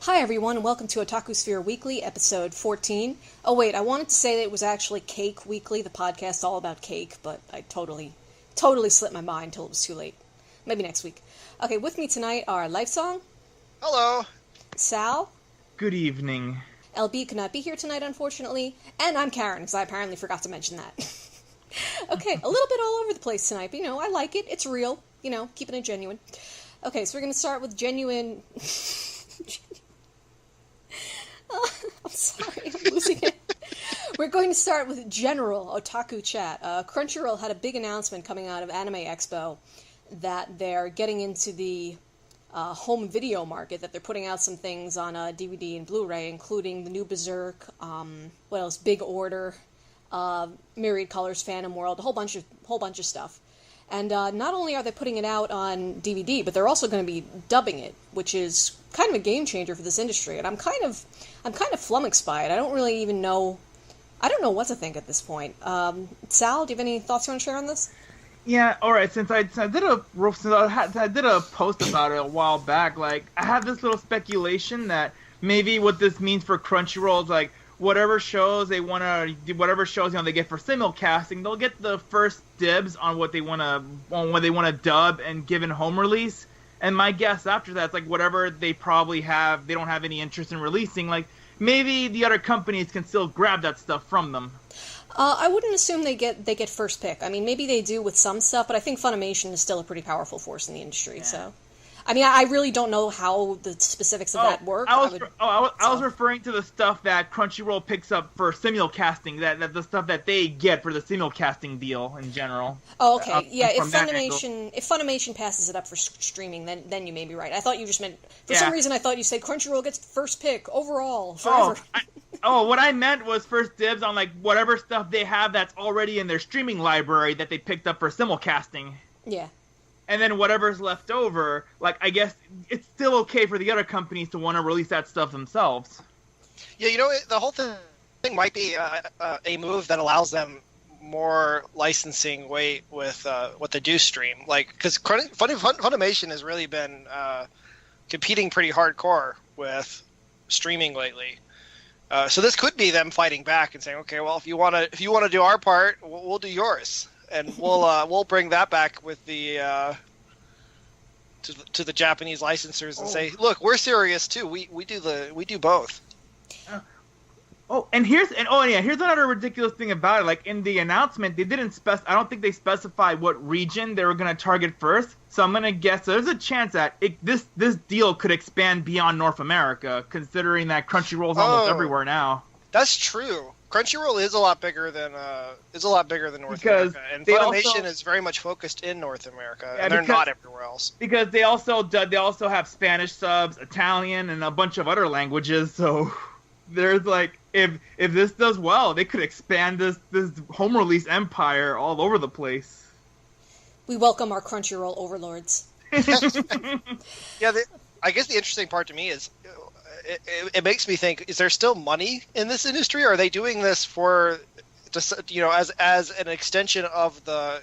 Hi everyone, and welcome to Otakusphere Weekly, episode 14. Oh wait, I wanted to say that it was actually Cake Weekly, the podcast all about cake, but I totally slipped my mind till it was too late. Maybe next week. Okay, with me tonight are Lifesong. Hello. Sal. Good evening. LB could not be here tonight, unfortunately. And I'm Karen, because I apparently forgot to mention that. Okay, a little bit all over the place tonight, but I like it. It's real. Keeping it genuine. Okay, so we're going to start with genuine... I'm sorry, I'm losing it. We're going to start with general Otaku Chat. Crunchyroll had a big announcement coming out of Anime Expo that they're getting into the home video market, that they're putting out some things on DVD and Blu-ray, including the new Berserk, what else, Big Order, Myriad Colors, Phantom World, a whole bunch of stuff. And not only are they putting it out on DVD, but they're also going to be dubbing it, which is kind of a game changer for this industry. And I'm kind of flummoxed by it. I don't really even know. I don't know what to think at this point. Sal, do you have any thoughts you want to share on this? Yeah, all right. Since I did a post about it a while back, I have this little speculation that maybe what this means for Crunchyroll is whatever shows they get for simulcasting, they'll get the first dibs on what they want to dub and give in home release. And my guess after that is whatever they probably have, they don't have any interest in releasing. Maybe the other companies can still grab that stuff from them. I wouldn't assume they get first pick. I mean, maybe they do with some stuff, but I think Funimation is still a pretty powerful force in the industry. Yeah. So. I mean, I really don't know how the specifics of that work. I was referring to the stuff that Crunchyroll picks up for simulcasting, that the stuff that they get for the simulcasting deal in general. Oh, okay. If Funimation passes it up for streaming, then you may be right. I thought you just meant, for some reason I thought you said Crunchyroll gets first pick overall forever. What I meant was first dibs on whatever stuff they have that's already in their streaming library that they picked up for simulcasting. Yeah. And then whatever's left over, I guess it's still okay for the other companies to want to release that stuff themselves. Yeah, the whole thing might be a move that allows them more licensing weight with what they do stream. Because Funimation has really been competing pretty hardcore with streaming lately. So this could be them fighting back and saying, okay, well, if you want to do our part, we'll do yours. And we'll bring that back with the to the Japanese licensors and say, look, we're serious too. We do both. Here's another ridiculous thing about it. In the announcement, they didn't I don't think they specified what region they were going to target first. So I'm going to guess there's a chance that this deal could expand beyond North America, considering that Crunchyroll's almost everywhere now. That's true. Crunchyroll is a lot bigger than North America, and Funimation is very much focused in North America, and they're not everywhere else. Because they also have Spanish subs, Italian, and a bunch of other languages. So there's if this does well, they could expand this home release empire all over the place. We welcome our Crunchyroll overlords. Yeah, I guess the interesting part to me is. It makes me think: is there still money in this industry? Or are they doing this for just as an extension of the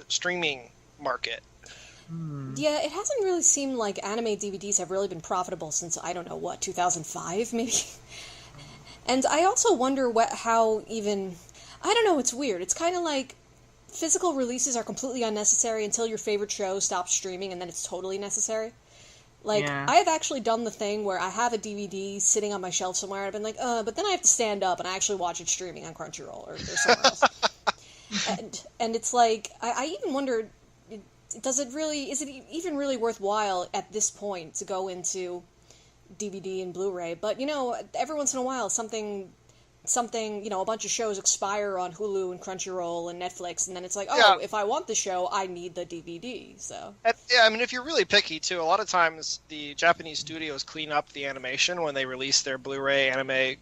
streaming market? Yeah, it hasn't really seemed like anime DVDs have really been profitable since 2005 maybe. And I also wonder how even I don't know. It's weird. It's kind of like physical releases are completely unnecessary until your favorite show stops streaming, and then it's totally necessary. I have actually done the thing where I have a DVD sitting on my shelf somewhere, and I've been but then I have to stand up and I actually watch it streaming on Crunchyroll or somewhere else. and it's I even wonder, is it even really worthwhile at this point to go into DVD and Blu-ray? But, every once in a while something, a bunch of shows expire on Hulu and Crunchyroll and Netflix, and then it's if I want the show, I need the DVD, so. Yeah, I mean, if you're really picky, too, a lot of times the Japanese studios clean up the animation when they release their Blu-ray anime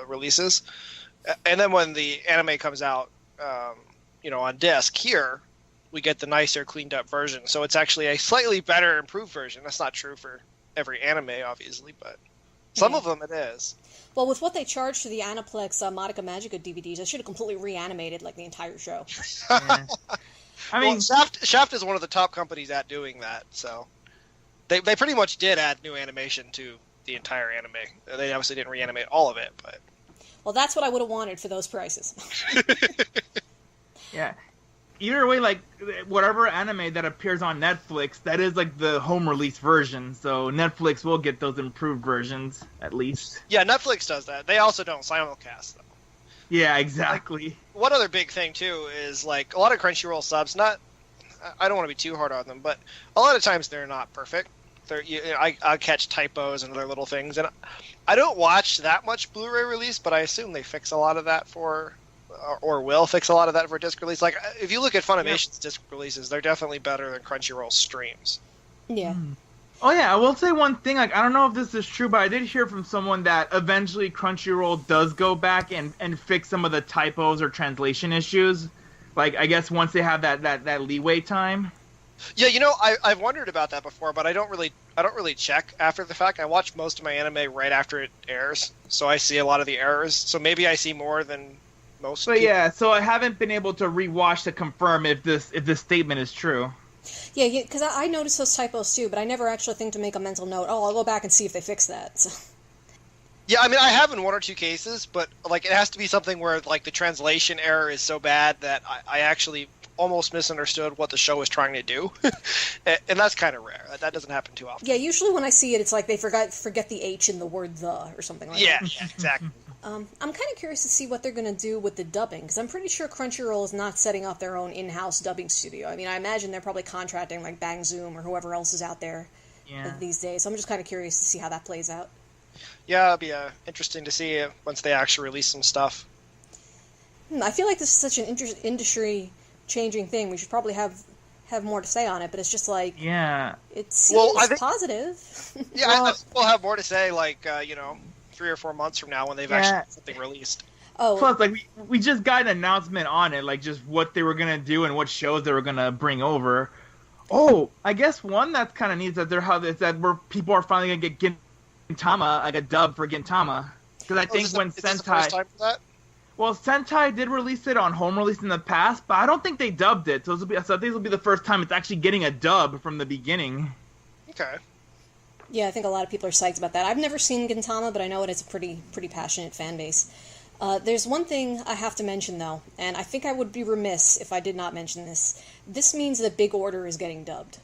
releases, and then when the anime comes out, on disc, here, we get the nicer, cleaned-up version, so it's actually a slightly better, improved version. That's not true for every anime, obviously, but some of them it is. Well, with what they charged for the Aniplex Madoka Magica DVDs, I should have completely reanimated the entire show. Yeah. I mean, Shaft is one of the top companies at doing that, so they pretty much did add new animation to the entire anime. They obviously didn't reanimate all of it, but Well, that's what I would have wanted for those prices. Yeah. Either way, like, whatever anime that appears on Netflix, that is, like, the home release version, so Netflix will get those improved versions, at least. yeah, Netflix does that. They also don't simulcast them. Yeah, exactly. One other big thing too is like a lot of Crunchyroll subs. Not, I don't want to be too hard on them, but a lot of times they're not perfect. I catch typos and other little things, and I don't watch that much Blu-ray release, but I assume they fix a lot of that for, or will fix a lot of that for disc release. Like if you look at Funimation's disc releases, they're definitely better than Crunchyroll streams. Yeah. Oh yeah, I will say one thing, like, I don't know if this is true, but I did hear from someone that eventually Crunchyroll does go back and fix some of the typos or translation issues. Like, I guess once they have that leeway time. Yeah, I've wondered about that before, but I don't really check after the fact. I watch most of my anime right after it airs, so I see a lot of the errors. So maybe I see more than most. But yeah, so I haven't been able to rewatch to confirm if this statement is true. Yeah, because I noticed those typos too, but I never actually think to make a mental note. Oh, I'll go back and see if they fix that. So. Yeah, I mean, I have in one or two cases, but like it has to be something where like the translation error is so bad that I actually almost misunderstood what the show was trying to do, and that's kind of rare. That doesn't happen too often. Yeah, usually when I see it, it's like they forget the H in the word "the" or something like that. Yeah, exactly. I'm kind of curious to see what they're going to do with the dubbing, because I'm pretty sure Crunchyroll is not setting up their own in-house dubbing studio. I mean, I imagine they're probably contracting like Bang Zoom or whoever else is out there these days. So I'm just kind of curious to see how that plays out. Yeah, it'll be interesting to see once they actually release some stuff. I feel like this is such an industry-changing thing. We should probably have more to say on it, but it's just like it seems positive. Yeah, I think we'll have more to say, like 3 or 4 months from now when they've actually had something released. Oh, plus, like we just got an announcement on it, like just what they were gonna do and what shows they were gonna bring over. Oh, I guess one that's kind of neat is that where people are finally gonna get Gintama, like a dub for Gintama, because I think when Sentai. Is this the first time for that? Well, Sentai did release it on home release in the past, but I don't think they dubbed it. So I think this will be the first time it's actually getting a dub from the beginning. Okay. Yeah, I think a lot of people are psyched about that. I've never seen Gintama, but I know it is a pretty passionate fan base. There's one thing I have to mention, though, and I think I would be remiss if I did not mention this. This means that Big Order is getting dubbed.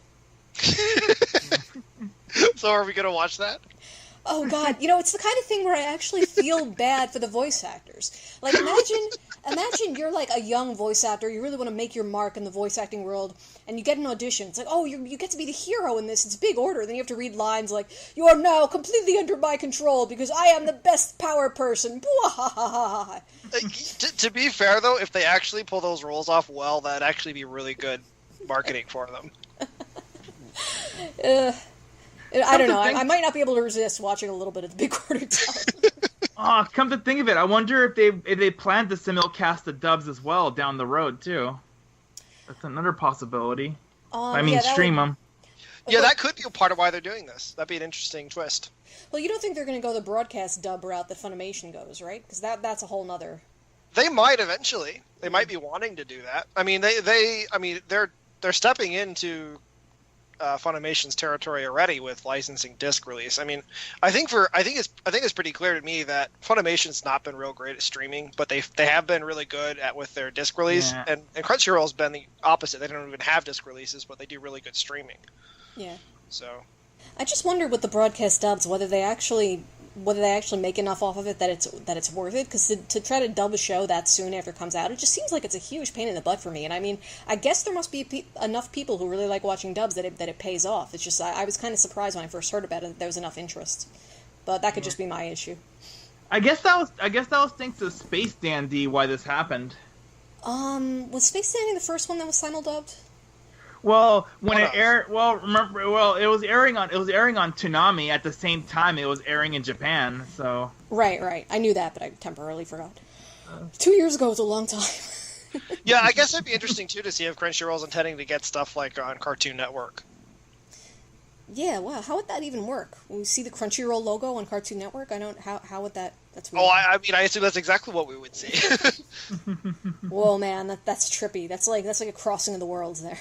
So are we going to watch that? Oh, God. It's the kind of thing where I actually feel bad for the voice actors. Like, imagine you're, like, a young voice actor. You really want to make your mark in the voice acting world, and you get an audition. It's like, oh, you get to be the hero in this. It's Big Order. Then you have to read lines like, you are now completely under my control because I am the best power person. To be fair, though, if they actually pull those roles off well, that'd actually be really good marketing for them. I don't know. I might not be able to resist watching a little bit of the Big Order dub. Come to think of it, I wonder if they plan to simulcast the dubs as well down the road too. That's another possibility. Stream them. Yeah, that could be a part of why they're doing this. That'd be an interesting twist. Well, you don't think they're going to go the broadcast dub route that Funimation goes, right? Because that's a whole nother. They might eventually. They might be wanting to do that. I mean, they're stepping into Funimation's territory already with licensing disc release. I mean, I think it's pretty clear to me that Funimation's not been real great at streaming, but they have been really good with their disc release. Yeah. And Crunchyroll's been the opposite. They don't even have disc releases, but they do really good streaming. Yeah. So I just wonder with the broadcast dubs whether they actually make enough off of it that it's worth it, because to try to dub a show that soon after it comes out, it just seems like it's a huge pain in the butt for me. And I mean, I guess there must be enough people who really like watching dubs that it pays off. It's just I was kind of surprised when I first heard about it that there was enough interest, but that could just be my issue. I guess that was thanks to Space Dandy why this happened. Was Space Dandy the first one that was simuldubbed? Well, when it aired, it was airing on Toonami at the same time it was airing in Japan. So right, I knew that, but I temporarily forgot. 2 years ago was a long time. Yeah, I guess it'd be interesting too to see if Crunchyroll's intending to get stuff like on Cartoon Network. Yeah, wow. How would that even work? When we see the Crunchyroll logo on Cartoon Network, how would that? That's weird. Oh, I mean, I assume that's exactly what we would see. Whoa, man, that's trippy. That's like a crossing of the worlds there.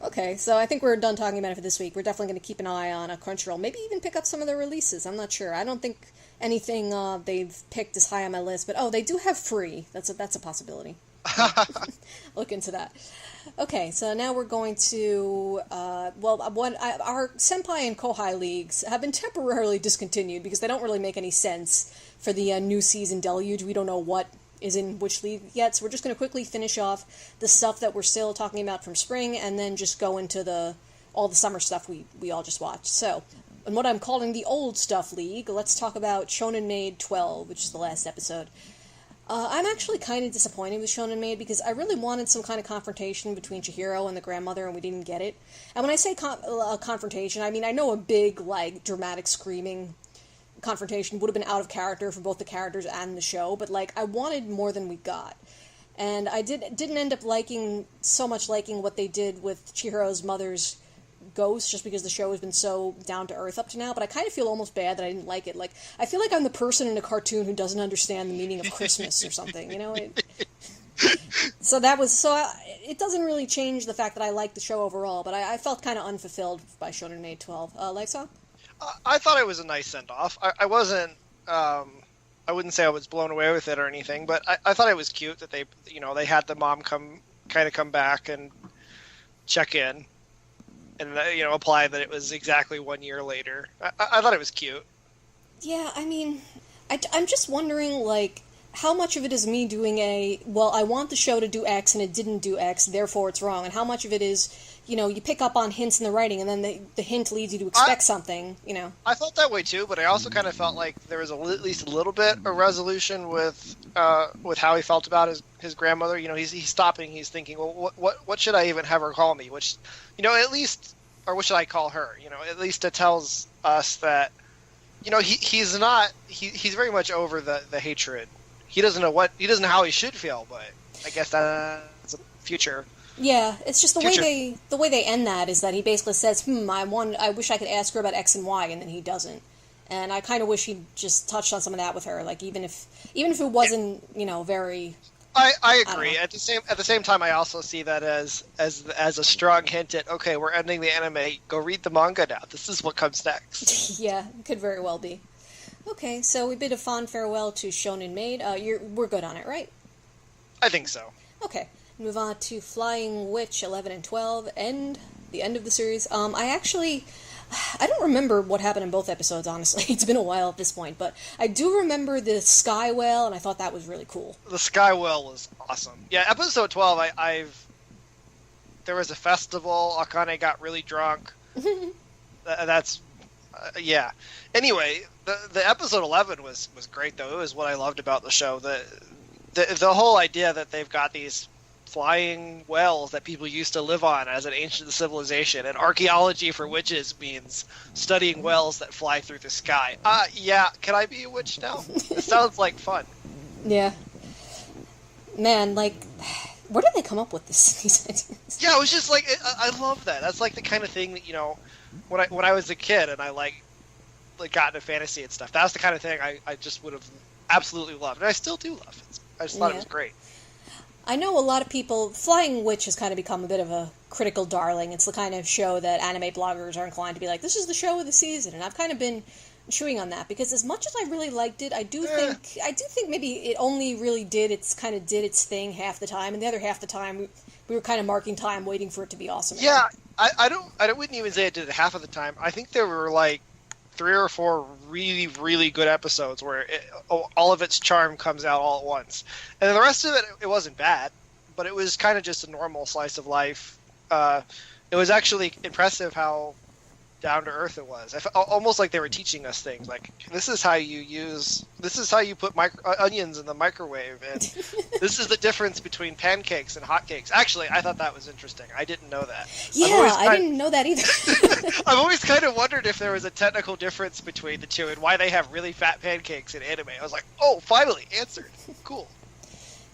Okay, so I think we're done talking about it for this week. We're definitely going to keep an eye on Crunchyroll. Maybe even pick up some of their releases. I'm not sure. I don't think anything they've picked is high on my list, but they do have free. That's a possibility. Look into that. Okay, so now we're going to, our Senpai and Kohai leagues have been temporarily discontinued because they don't really make any sense for the new season deluge. We don't know what is in which league yet, so we're just going to quickly finish off the stuff that we're still talking about from spring, and then just go into all the summer stuff we all just watched. So, in what I'm calling the old stuff league, let's talk about Shonen Maid 12, which is the last episode. I'm actually kind of disappointed with Shonen Maid because I really wanted some kind of confrontation between Chihiro and the grandmother, and we didn't get it. And when I say confrontation, I mean, I know a big, dramatic screaming confrontation would have been out of character for both the characters and the show, but, I wanted more than we got. And I didn't end up liking what they did with Chihiro's mother's ghost, just because the show has been so down-to-earth up to now, but I kind of feel almost bad that I didn't like it. I feel like I'm the person in a cartoon who doesn't understand the meaning of Christmas or something, you know? It doesn't really change the fact that I like the show overall, but I felt kind of unfulfilled by Shonen Maid 12. Lifesong? I thought it was a nice send-off. I wasn't, I wouldn't say I was blown away with it or anything, but I thought it was cute that they had the mom come back and check in. And, apply that it was exactly 1 year later. I thought it was cute. Yeah, I mean, I'm just wondering, how much of it is me doing I want the show to do X and it didn't do X, therefore it's wrong, and how much of it is, you pick up on hints in the writing and then the hint leads you to expect something, I felt that way too, but I also kind of felt like there was at least a little bit of resolution with how he felt about his grandmother. He's stopping, he's thinking, well, what should I even have her call me? Which, at least, or what should I call her? At least it tells us that, he's very much over the hatred. He doesn't know how he should feel, but I guess that's a future. Yeah, it's just the way they end that is that he basically says, I wish I could ask her about X and Y, and then he doesn't. And I kind of wish he'd just touched on some of that with her, even if it wasn't, very. I agree. At the same time, I also see that as a strong hint at, okay, we're ending the anime. Go read the manga now. This is what comes next. Yeah, could very well be. Okay, so we bid a fond farewell to Shonen Maid. We're good on it, right? I think so. Okay, move on to Flying Witch 11 and 12, and the end of the series. I don't remember what happened in both episodes, honestly. It's been a while at this point, but I do remember the Sky Whale, and I thought that was really cool. The Sky Whale was awesome. Yeah, episode 12, there was a festival, Akane got really drunk. Yeah. Anyway, the episode 11 was great, though. It was what I loved about the show. The whole idea that they've got these flying whales that people used to live on as an ancient civilization, and archaeology for witches means studying whales that fly through the sky. Yeah, can I be a witch now? It sounds like fun. Yeah. Man, where did they come up with these ideas? Yeah, it was just I love that. That's the kind of thing that, when I was a kid and I got into fantasy and stuff, that's the kind of thing I just would have absolutely loved. And I still do love it. I just thought it was great. I know a lot of people, Flying Witch has kind of become a bit of a critical darling. It's the kind of show that anime bloggers are inclined to be like, this is the show of the season, and I've kind of been chewing on that, because as much as I really liked it, I do think maybe it only really did its thing half the time, and the other half the time we were kind of marking time waiting for it to be awesome. Yeah, I wouldn't even say it did it half of the time. I think there were 3 or 4 really, really good episodes where all of its charm comes out all at once. And the rest of it wasn't bad, but it was kind of just a normal slice of life. It was actually impressive how down-to-earth it was. I felt almost like they were teaching us things. This is how you put onions in the microwave, and this is the difference between pancakes and hotcakes. Actually, I thought that was interesting. I didn't know that. Yeah, I didn't know that either. I've always kind of wondered if there was a technical difference between the two and why they have really fat pancakes in anime. I was like, oh, finally, answered. Cool.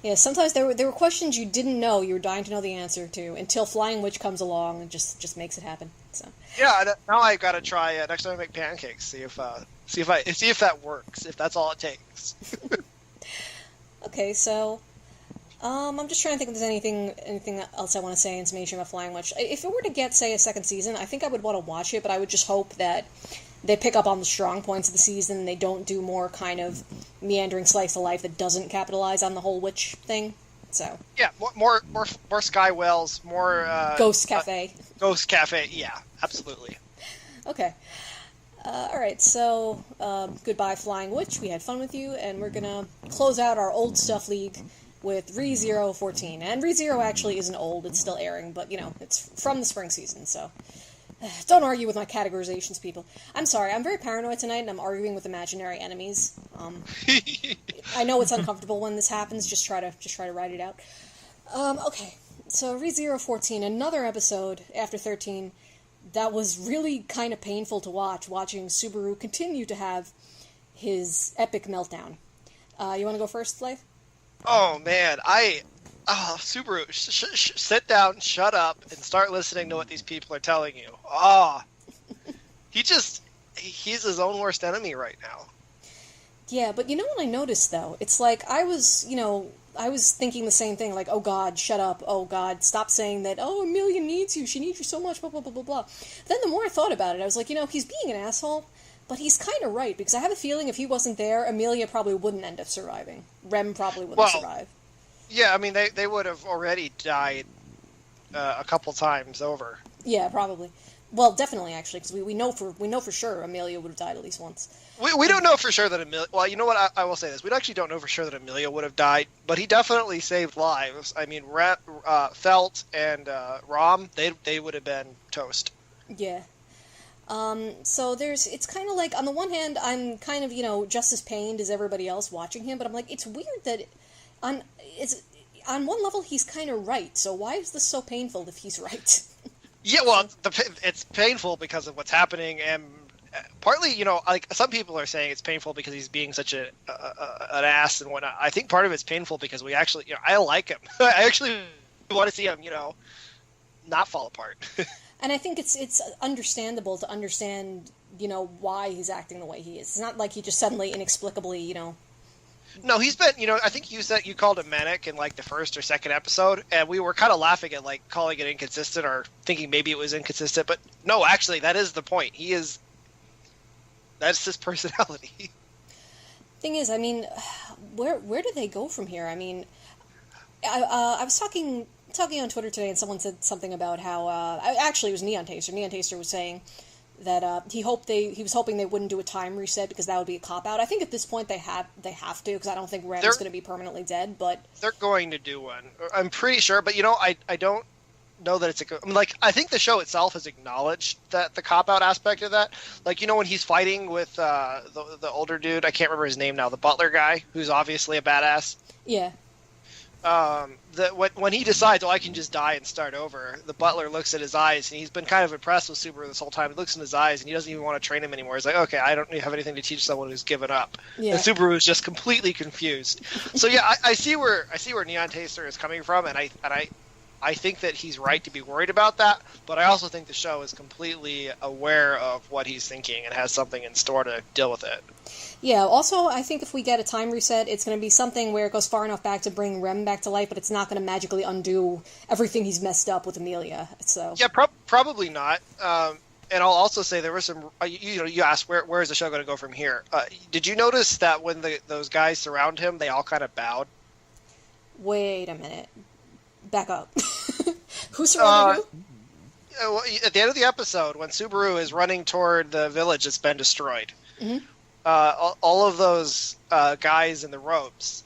Yeah, sometimes there were questions you didn't know you were dying to know the answer to until Flying Witch comes along and just makes it happen. So. Yeah, now I gotta try next time I make pancakes. See if that works. If that's all it takes. Okay, so I'm just trying to think if there's anything else I want to say in summation of Flying Witch. If it were to get, say, a second season, I think I would want to watch it, but I would just hope that they pick up on the strong points of the season and they don't do more kind of meandering slice of life that doesn't capitalize on the whole witch thing. So yeah, more Sky Whales, more Ghost Cafe. Ghost Cafe, yeah, absolutely. Okay. Alright, so goodbye Flying Witch, we had fun with you, and we're gonna close out our old stuff league with ReZero14. And ReZero actually isn't old, it's still airing, but, it's from the spring season, so don't argue with my categorizations, people. I'm sorry, I'm very paranoid tonight, and I'm arguing with imaginary enemies. I know it's uncomfortable when this happens, just try to ride it out. Okay, so ReZero14, another episode after 13 that was really kind of painful to watching Subaru continue to have his epic meltdown. You want to go first, Life? Oh, man, Subaru, sit down, shut up, and start listening to what these people are telling you. He's his own worst enemy right now. Yeah, but you know what I noticed, though? It's like, I was thinking the same thing, like, oh god, shut up, oh god, stop saying that, oh, Amelia needs you, she needs you so much, blah, blah, blah, blah, blah. Then the more I thought about it, I was like, he's being an asshole, but he's kind of right, because I have a feeling if he wasn't there, Amelia probably wouldn't end up surviving. Rem probably wouldn't survive. Yeah, I mean, they would have already died a couple times over. Yeah, probably. Well, definitely, actually, because we know for sure Amelia would have died at least once. We don't know for sure that Amelia... Well, you know what? I will say this. We actually don't know for sure that Amelia would have died, but he definitely saved lives. I mean, Felt and Rom, they would have been toast. Yeah. So it's kind of like, on the one hand, I'm kind of, just as pained as everybody else watching him, but I'm like, it's weird that on one level he's kind of right, so why is this so painful if he's right? Yeah, well, it's painful because of what's happening, and partly, like some people are saying it's painful because he's being such an ass and whatnot. I think part of it's painful because we actually, I like him. I actually want to see him, not fall apart. And I think it's understandable to understand, why he's acting the way he is. It's not like he just suddenly, inexplicably, No, he's been, I think you called him manic in, like, the first or second episode, and we were kind of laughing at, like, calling it inconsistent or thinking maybe it was inconsistent, but no, actually, that is the point. That's his personality. Thing is, I mean, where do they go from here? I mean, I was talking on Twitter today, and someone said something about how, actually, it was Neon Taster. Neon Taster was saying that he was hoping they wouldn't do a time reset because that would be a cop-out. I think at this point they have to, because I don't think Rem's going to be permanently dead, but... They're going to do one. I'm pretty sure, but, I don't know that it's I think the show itself has acknowledged that the cop-out aspect of that. Like, when he's fighting with the older dude, I can't remember his name now, the butler guy, who's obviously a badass. Yeah. When he decides, I can just die and start over, the butler looks at his eyes, and he's been kind of impressed with Subaru this whole time. He looks in his eyes, and he doesn't even want to train him anymore. He's like, okay, I don't have anything to teach someone who's given up. Yeah. And Subaru is just completely confused. So yeah, I see where Neon Taster is coming from, and I think that he's right to be worried about that, but I also think the show is completely aware of what he's thinking and has something in store to deal with it. Yeah, also, I think if we get a time reset, it's going to be something where it goes far enough back to bring Rem back to life, but it's not going to magically undo everything he's messed up with Amelia. So yeah, probably not. And I'll also say there was some. You asked where is the show going to go from here? Did you notice that when those guys surround him, they all kind of bowed? Wait a minute. Back up. Who surrounded who? At the end of the episode, when Subaru is running toward the village that's been destroyed. Mm-hmm. All of those guys in the robes,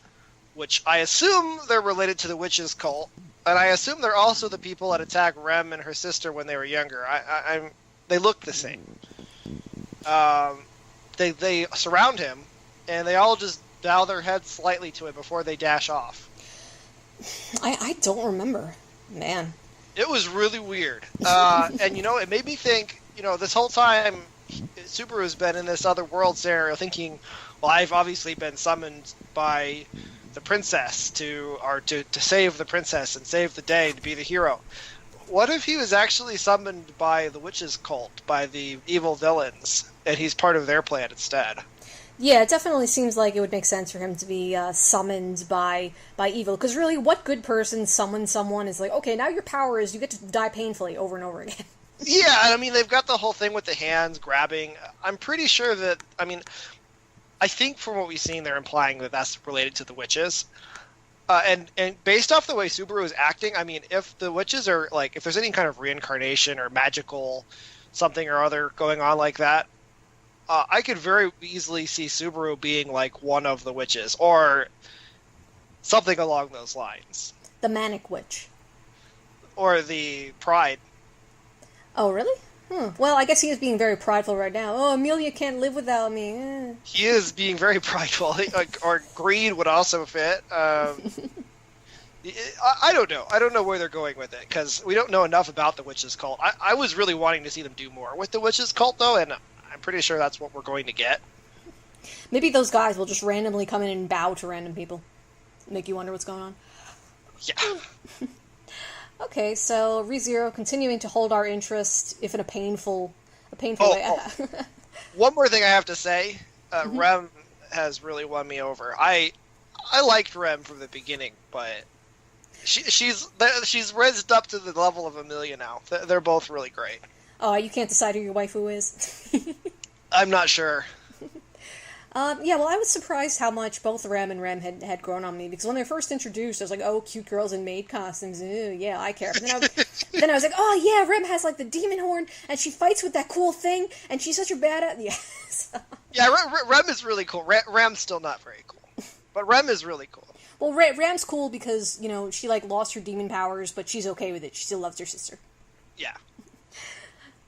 which I assume they're related to the witches' cult, and I assume they're also the people that attacked Rem and her sister when they were younger. They look the same. They surround him, and they all just bow their heads slightly to it before they dash off. I don't remember, man. It was really weird, and it made me think. This whole time, Subaru's been in this other world scenario thinking, well, I've obviously been summoned by the princess to save the princess and save the day, to be the hero. What if he was actually summoned by the witches' cult, by the evil villains, and he's part of their plan instead? Yeah, it definitely seems like it would make sense for him to be summoned by evil. Because really, what good person summons someone is like, okay, now your power is you get to die painfully over and over again. Yeah, I mean, they've got the whole thing with the hands grabbing. I'm pretty sure that, I mean, I think from what we've seen, they're implying that that's related to the witches. And based off the way Subaru is acting, I mean, if the witches are, like, if there's any kind of reincarnation or magical something or other going on like that, I could very easily see Subaru being, like, one of the witches, or something along those lines. The Manic Witch. Or the Pride. Oh, really? Well, I guess he is being very prideful right now. Oh, Amelia can't live without me. He is being very prideful. Or greed would also fit. I don't know. I don't know where they're going with it, because we don't know enough about the Witches Cult. I was really wanting to see them do more with the Witches Cult, though, and I'm pretty sure that's what we're going to get. Maybe those guys will just randomly come in and bow to random people. Make you wonder what's going on. Yeah. Okay, so ReZero continuing to hold our interest, if in a painful way. One more thing I have to say. Rem has really won me over. I liked Rem from the beginning, but she's raised up to the level of Amelia now. They're both really great. Oh, you can't decide who your waifu is? I'm not sure. Yeah, well, I was surprised how much both Rem and Rem had grown on me, because when they were first introduced, I was like, oh, cute girls in maid costumes, ooh, yeah, I care. But then I was like, oh, yeah, Rem has, like, the demon horn, and she fights with that cool thing, and she's such a badass. Yes. Yeah, Rem is really cool. Rem's still not very cool. But Rem is really cool. Well, Rem's cool because, you know, she, like, lost her demon powers, but she's okay with it. She still loves her sister. Yeah.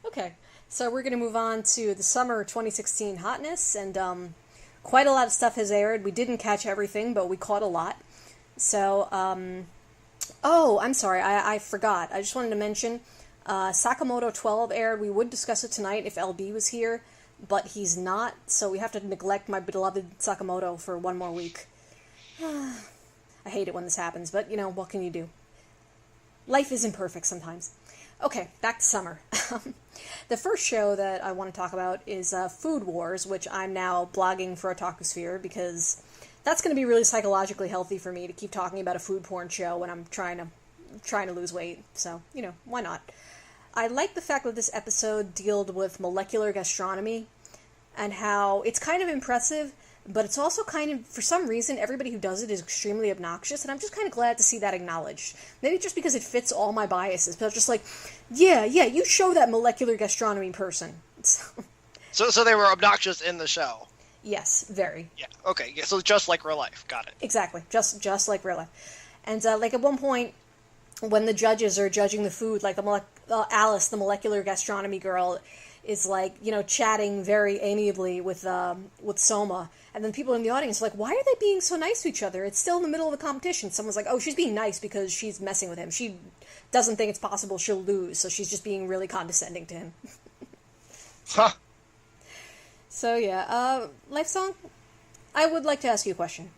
Okay, so we're going to move on to the summer 2016 hotness, and, quite a lot of stuff has aired. We didn't catch everything, but we caught a lot. So, oh, I'm sorry, I forgot. I just wanted to mention, Sakamoto 12 aired. We would discuss it tonight if LB was here, but he's not, so we have to neglect my beloved Sakamoto for one more week. I hate it when this happens, but, you know, what can you do? Life isn't perfect sometimes. Okay, back to summer. The first show that I want to talk about is Food Wars, which I'm now blogging for Otakusphere, because that's going to be really psychologically healthy for me to keep talking about a food porn show when I'm trying to lose weight. So, you know, why not? I like the fact that this episode dealt with molecular gastronomy and how it's kind of impressive, but it's also kind of, for some reason, everybody who does it is extremely obnoxious, and I'm just kind of glad to see that acknowledged. Maybe just because it fits all my biases, but I'm just like, yeah, you show that molecular gastronomy person. So they were obnoxious in the show? Yes, very. Yeah, okay, yeah, so just like ReLife, got it. Exactly, just like ReLife. And, like, at one point, when the judges are judging the food, like, Alice, the molecular gastronomy girl, is, like, you know, chatting very amiably with Soma, and then people in the audience are like, why are they being so nice to each other? It's still in the middle of a competition. Someone's like, oh, she's being nice because she's messing with him. She doesn't think it's possible she'll lose, so she's just being really condescending to him. Huh. So, yeah, Lifesong, I would like to ask you a question.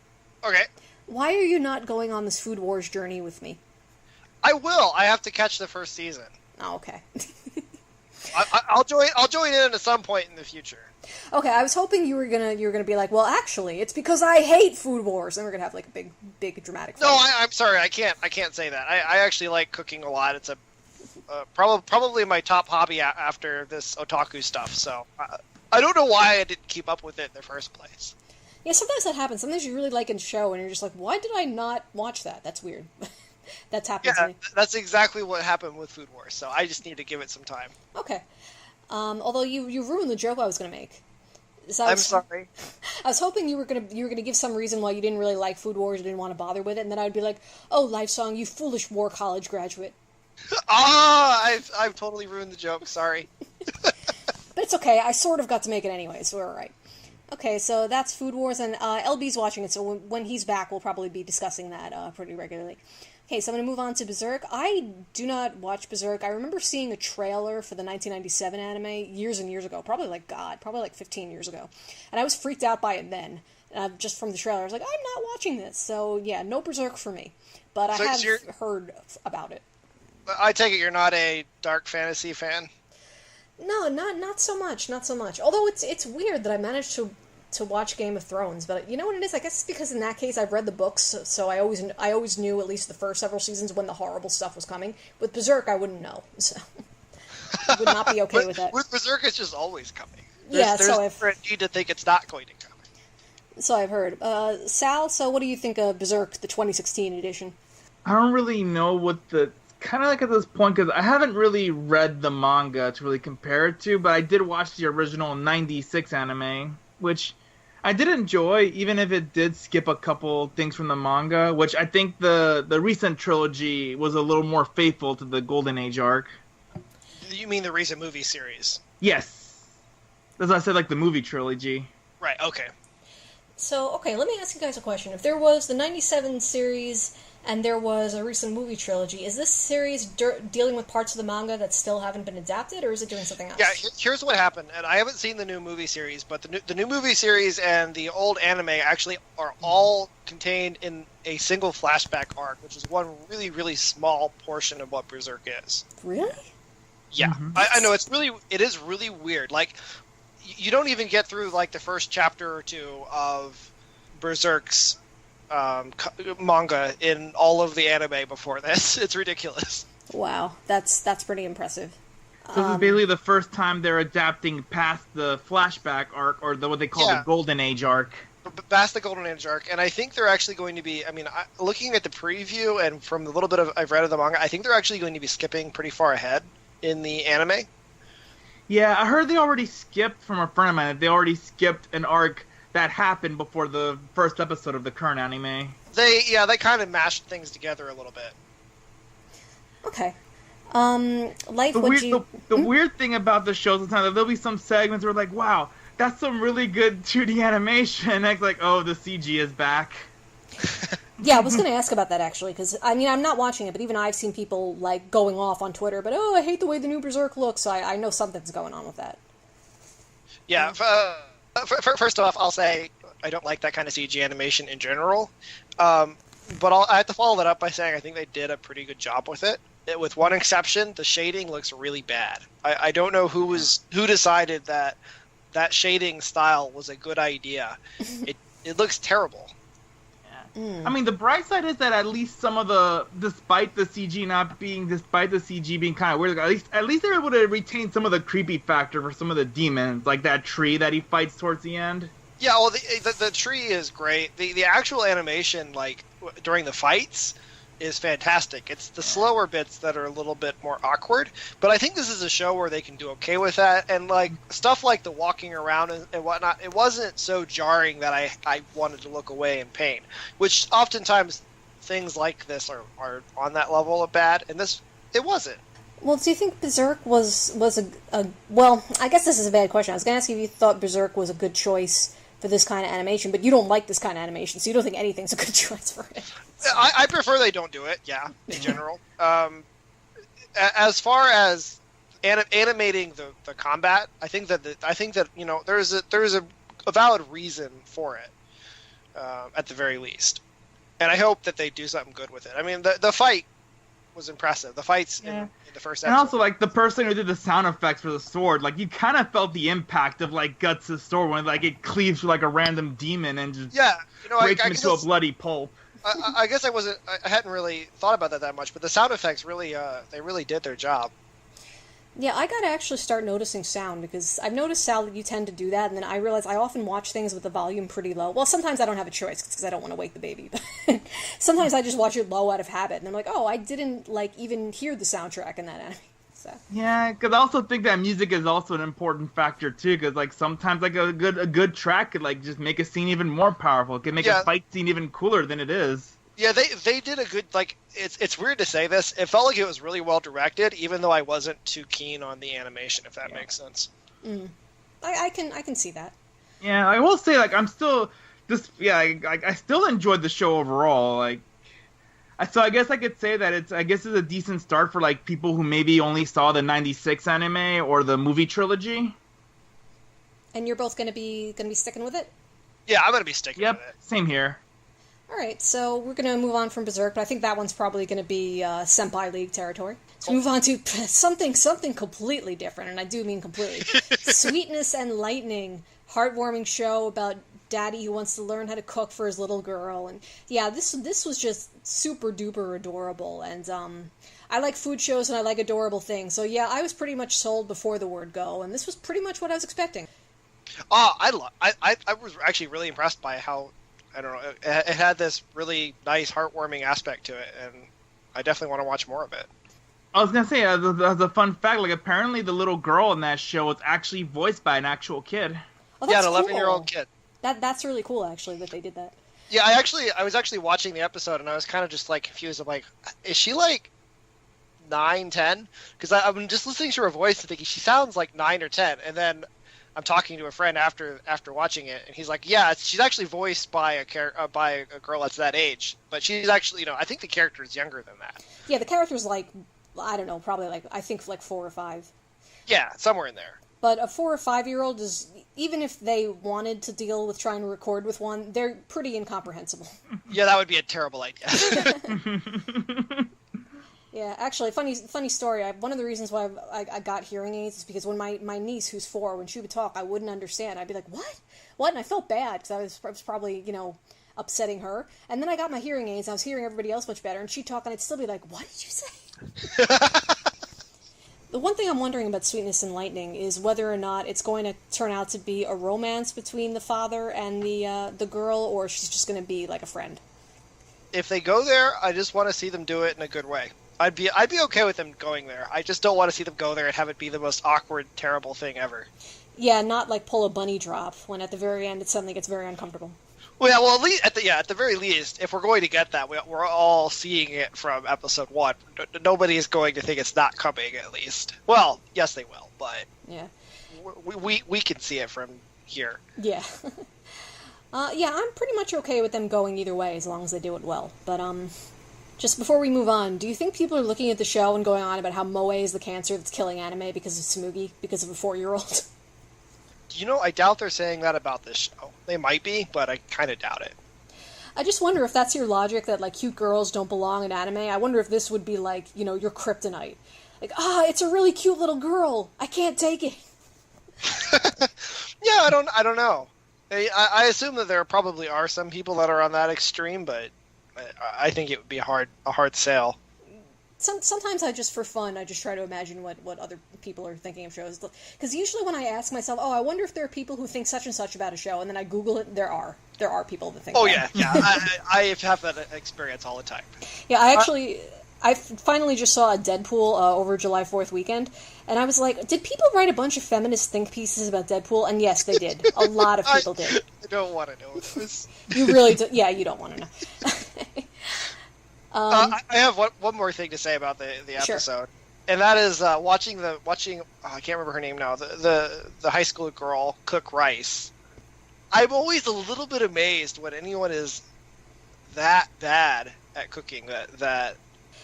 Okay. Why are you not going on this Food Wars journey with me? I will. I have to catch the first season. Oh, okay. I'll join in at some point in the future. Okay, I was hoping you were gonna be like, well, actually, it's because I hate Food Wars, and we're gonna have like a big dramatic fight. No, I'm sorry, I can't say that. I actually like cooking a lot. It's a probably my top hobby after this otaku stuff. So I don't know why I didn't keep up with it in the first place. Yeah, sometimes that happens. Sometimes you really like a show, and you're just like, why did I not watch that? That's weird. That's happened to me. That's exactly what happened with Food Wars. So I just need to give it some time. Okay. Although you ruined the joke I was going to make. So I'm sorry. I was hoping you were gonna give some reason why you didn't really like Food Wars, you didn't want to bother with it, and then I'd be like, "Oh, Lifesong, you foolish war college graduate." I've totally ruined the joke. Sorry. But it's okay. I sort of got to make it anyway, so we're all right. Okay, so that's Food Wars, and LB's watching it, so when he's back, we'll probably be discussing that pretty regularly. Okay, so I'm going to move on to Berserk. I do not watch Berserk. I remember seeing a trailer for the 1997 anime years and years ago. Probably like 15 years ago. And I was freaked out by it then. Just from the trailer, I was like, I'm not watching this. So, yeah, no Berserk for me. But I have heard about it. I take it you're not a dark fantasy fan? No, not so much. Not so much. Although it's weird that I managed to to watch Game of Thrones, but you know what it is? I guess it's because in that case I've read the books, so I always knew at least the first several seasons when the horrible stuff was coming. With Berserk, I wouldn't know, so I would not be okay with that. With Berserk, it's just always coming. There's never a need to think it's not going to come. So I've heard. Sal, so what do you think of Berserk, the 2016 edition? I don't really know what the... Kind of like at this point, because I haven't really read the manga to really compare it to, but I did watch the original 96 anime, which I did enjoy, even if it did skip a couple things from the manga, which I think the recent trilogy was a little more faithful to the Golden Age arc. You mean the recent movie series? Yes. As I said, like the movie trilogy. Right, okay. So, okay, let me ask you guys a question. If there was the 97 series and there was a recent movie trilogy, is this series dealing with parts of the manga that still haven't been adapted, or is it doing something else? Yeah, here's what happened, and I haven't seen the new movie series, but the new movie series and the old anime actually are all contained in a single flashback arc, which is one really, really small portion of what Berserk is. Really? Yeah, mm-hmm. I know, it is really weird. Like, you don't even get through, like, the first chapter or two of Berserk's manga in all of the anime before this. It's ridiculous. Wow, that's pretty impressive. So this is basically the first time they're adapting past the flashback arc, or what they call the Golden Age arc. Past the Golden Age arc, and I think they're actually going to be, looking at the preview and from the little bit I've read of the manga, I think they're actually going to be skipping pretty far ahead in the anime. Yeah, I heard they already skipped, from a friend of mine, they already skipped an arc that happened before the first episode of the current anime. They kind of mashed things together a little bit. Okay. The weird thing about the show sometimes, there'll be some segments where like, wow, that's some really good 2D animation. And it's like, oh, the CG is back. Yeah, I was going to ask about that, actually, because, I'm not watching it, but even I've seen people, like, going off on Twitter, but, I hate the way the new Berserk looks, so I know something's going on with that. Yeah, first off, I'll say I don't like that kind of CG animation in general, but I have to follow that up by saying I think they did a pretty good job with it. With one exception, the shading looks really bad. I don't know who decided that shading style was a good idea. It looks terrible. Yeah. The bright side is that at least some of despite the CG being kind of weird, at least they're able to retain some of the creepy factor for some of the demons, like that tree that he fights towards the end. Yeah, well, the tree is great. The actual animation, like, during the fights, is fantastic. It's the slower bits that are a little bit more awkward, but I think this is a show where they can do okay with that, and, like, stuff like the walking around and whatnot, it wasn't so jarring that I wanted to look away in pain, which oftentimes things like this are on that level of bad, and this, it wasn't. Well, do you think Berserk was a well, I guess this is a bad question. I was going to ask you if you thought Berserk was a good choice for this kind of animation, but you don't like this kind of animation, so you don't think anything's a good choice for it. I prefer they don't do it, yeah, in general. As far as animating the combat, I think that there's a valid reason for it, at the very least, and I hope that they do something good with it. The fight was impressive. The fights in the first episode. And also, like, the person who did the sound effects for the sword, like, you kind of felt the impact of, like, Guts' sword when, like, it cleaves through, like, a random demon and just breaks him into a bloody pulp. I guess I hadn't really thought about that much, but the sound effects really, they really did their job. Yeah, I gotta actually start noticing sound, because I've noticed, Sal, that you tend to do that, and then I realize I often watch things with the volume pretty low. Well, sometimes I don't have a choice, because I don't want to wake the baby, but sometimes I just watch it low out of habit, and I'm like, oh, I didn't, like, even hear the soundtrack in that anime. So. Yeah, because I also think that music is also an important factor, too, because, like, sometimes, like, a good track could, like, just make a scene even more powerful. It could make a fight scene even cooler than it is. Yeah, they did a good, like, it's weird to say this. It felt like it was really well directed, even though I wasn't too keen on the animation, if that makes sense. Mm. I can see that. Yeah, I will say, like, I still enjoyed the show overall, like, so I guess I could say that it's a decent start for, like, people who maybe only saw the 96 anime or the movie trilogy. And you're both gonna be sticking with it? Yeah, I'm gonna be sticking with it. Yep, same here. Alright, so we're going to move on from Berserk, but I think that one's probably going to be Senpai League territory. Let's move on to something completely different, and I do mean completely. Sweetness and Lightning, heartwarming show about daddy who wants to learn how to cook for his little girl, and yeah, this was just super duper adorable, and I like food shows and I like adorable things, so yeah, I was pretty much sold before the word go, and this was pretty much what I was expecting. I was actually really impressed by how, I don't know, it had this really nice heartwarming aspect to it, and I definitely want to watch more of it. I was gonna say, as a fun fact, like apparently the little girl in that show was actually voiced by an actual kid. Oh, yeah, that's an 11-year-old kid. That's really cool, actually, that they did that. Yeah, I was actually watching the episode, and I was kind of just like confused. I'm like, is she like 9, 10? Because I'm just listening to her voice and thinking she sounds like 9 or 10, and then I'm talking to a friend after watching it, and he's like, yeah, she's actually voiced by a girl that's that age, but she's actually, I think the character is younger than that. Yeah, the character's like, I don't know, probably I think 4 or 5. Yeah, somewhere in there. But a 4 or 5-year-old is, even if they wanted to deal with trying to record with one, they're pretty incomprehensible. Yeah, that would be a terrible idea. Yeah, actually, funny story. One of the reasons why I got hearing aids is because when my niece, who's 4, when she would talk, I wouldn't understand. I'd be like, what? And I felt bad, because I was probably, upsetting her. And then I got my hearing aids, and I was hearing everybody else much better, and she'd talk, and I'd still be like, what did you say? The one thing I'm wondering about Sweetness and Lightning is whether or not it's going to turn out to be a romance between the father and the girl, or she's just going to be like a friend. If they go there, I just want to see them do it in a good way. I'd be okay with them going there. I just don't want to see them go there and have it be the most awkward, terrible thing ever. Yeah, not like pull a bunny drop when at the very end it suddenly gets very uncomfortable. Well, yeah, well, at the very least, if we're going to get that, we're all seeing it from episode 1. Nobody is going to think it's not coming, at least. Well, yes, they will, but yeah, we can see it from here. Yeah, yeah, I'm pretty much okay with them going either way as long as they do it well. But just before we move on, do you think people are looking at the show and going on about how moe is the cancer that's killing anime because of Tsumugi, because of a 4-year-old? I doubt they're saying that about this show. They might be, but I kind of doubt it. I just wonder if that's your logic, that, like, cute girls don't belong in anime. I wonder if this would be, like, your kryptonite. Like, it's a really cute little girl. I can't take it. Yeah, I don't know. I assume that there probably are some people that are on that extreme, but I think it would be a hard sell. Sometimes for fun, I just try to imagine what other people are thinking of shows. Because usually when I ask myself, I wonder if there are people who think such and such about a show, and then I Google it, there are people that think that. Oh, yeah. I have that experience all the time. Yeah, I finally just saw a Deadpool over July 4th weekend, and I was like, did people write a bunch of feminist think pieces about Deadpool? And yes, they did. A lot of people did. I don't want to know this. You really do. Yeah, you don't want to know. I have one more thing to say about the episode, sure. And that is watching I can't remember her name now, the high school girl cook rice. I'm always a little bit amazed when anyone is that bad at cooking that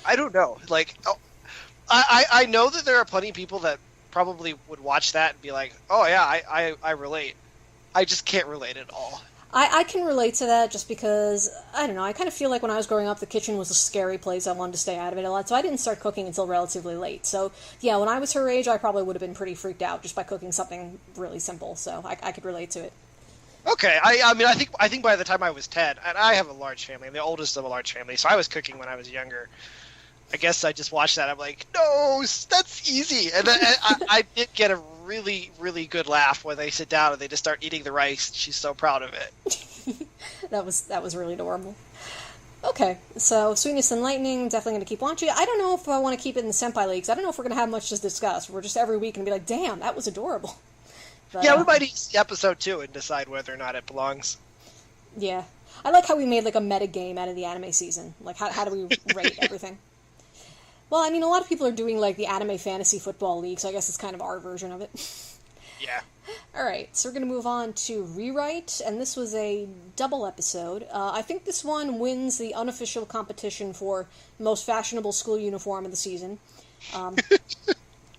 I don't know. Like, I know that there are plenty of people that probably would watch that and be like, oh yeah, I relate. I just can't relate at all. I can relate to that just because, I don't know, I kind of feel like when I was growing up, the kitchen was a scary place. I wanted to stay out of it a lot, so I didn't start cooking until relatively late. So, yeah, when I was her age, I probably would have been pretty freaked out just by cooking something really simple, so I could relate to it. Okay, I think by the time I was 10, and I have a large family, I'm the oldest of a large family, so I was cooking when I was younger. I guess I just watched that, I'm like, no, that's easy. And then I did get a really, really good laugh when they sit down and they just start eating the rice. She's so proud of it. That was really adorable. Okay, so Sweetness and Lightning, definitely going to keep watching. I don't know if I want to keep it in the Senpai Leagues. I don't know if we're going to have much to discuss. We're just every week going to be like, damn, that was adorable. But, yeah, we might see episode 2 and decide whether or not it belongs. Yeah. I like how we made like a meta game out of the anime season. Like, how do we rate everything? Well, I mean, a lot of people are doing, like, the Anime Fantasy Football League, so I guess it's kind of our version of it. Yeah. Alright, so we're going to move on to Rewrite, and this was a double episode. I think this one wins the unofficial competition for most fashionable school uniform of the season.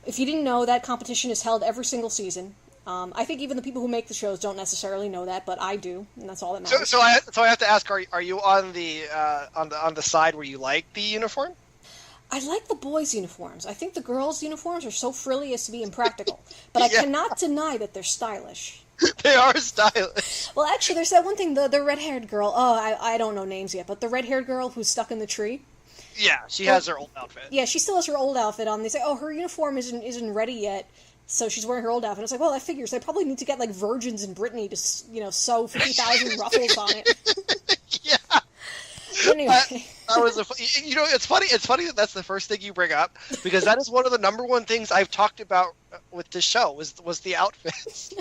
If you didn't know, that competition is held every single season. I think even the people who make the shows don't necessarily know that, but I do, and that's all that matters. So I have to ask, are you on the side where you like the uniform? I like the boys' uniforms. I think the girls' uniforms are so frilly as to be impractical. But I cannot deny that they're stylish. They are stylish. Well, actually, there's that one thing, the red-haired girl. Oh, I don't know names yet, but the red-haired girl who's stuck in the tree. Yeah, she has her old outfit. Yeah, she still has her old outfit on. They say, oh, her uniform isn't ready yet, so she's wearing her old outfit. It's like, well, that figures. They probably need to get, like, virgins in Brittany to, sew 50,000 ruffles on it. Yeah. Anyway. That was it's funny. It's funny that that's the first thing you bring up, because that is one of the number one things I've talked about with this show was the outfits.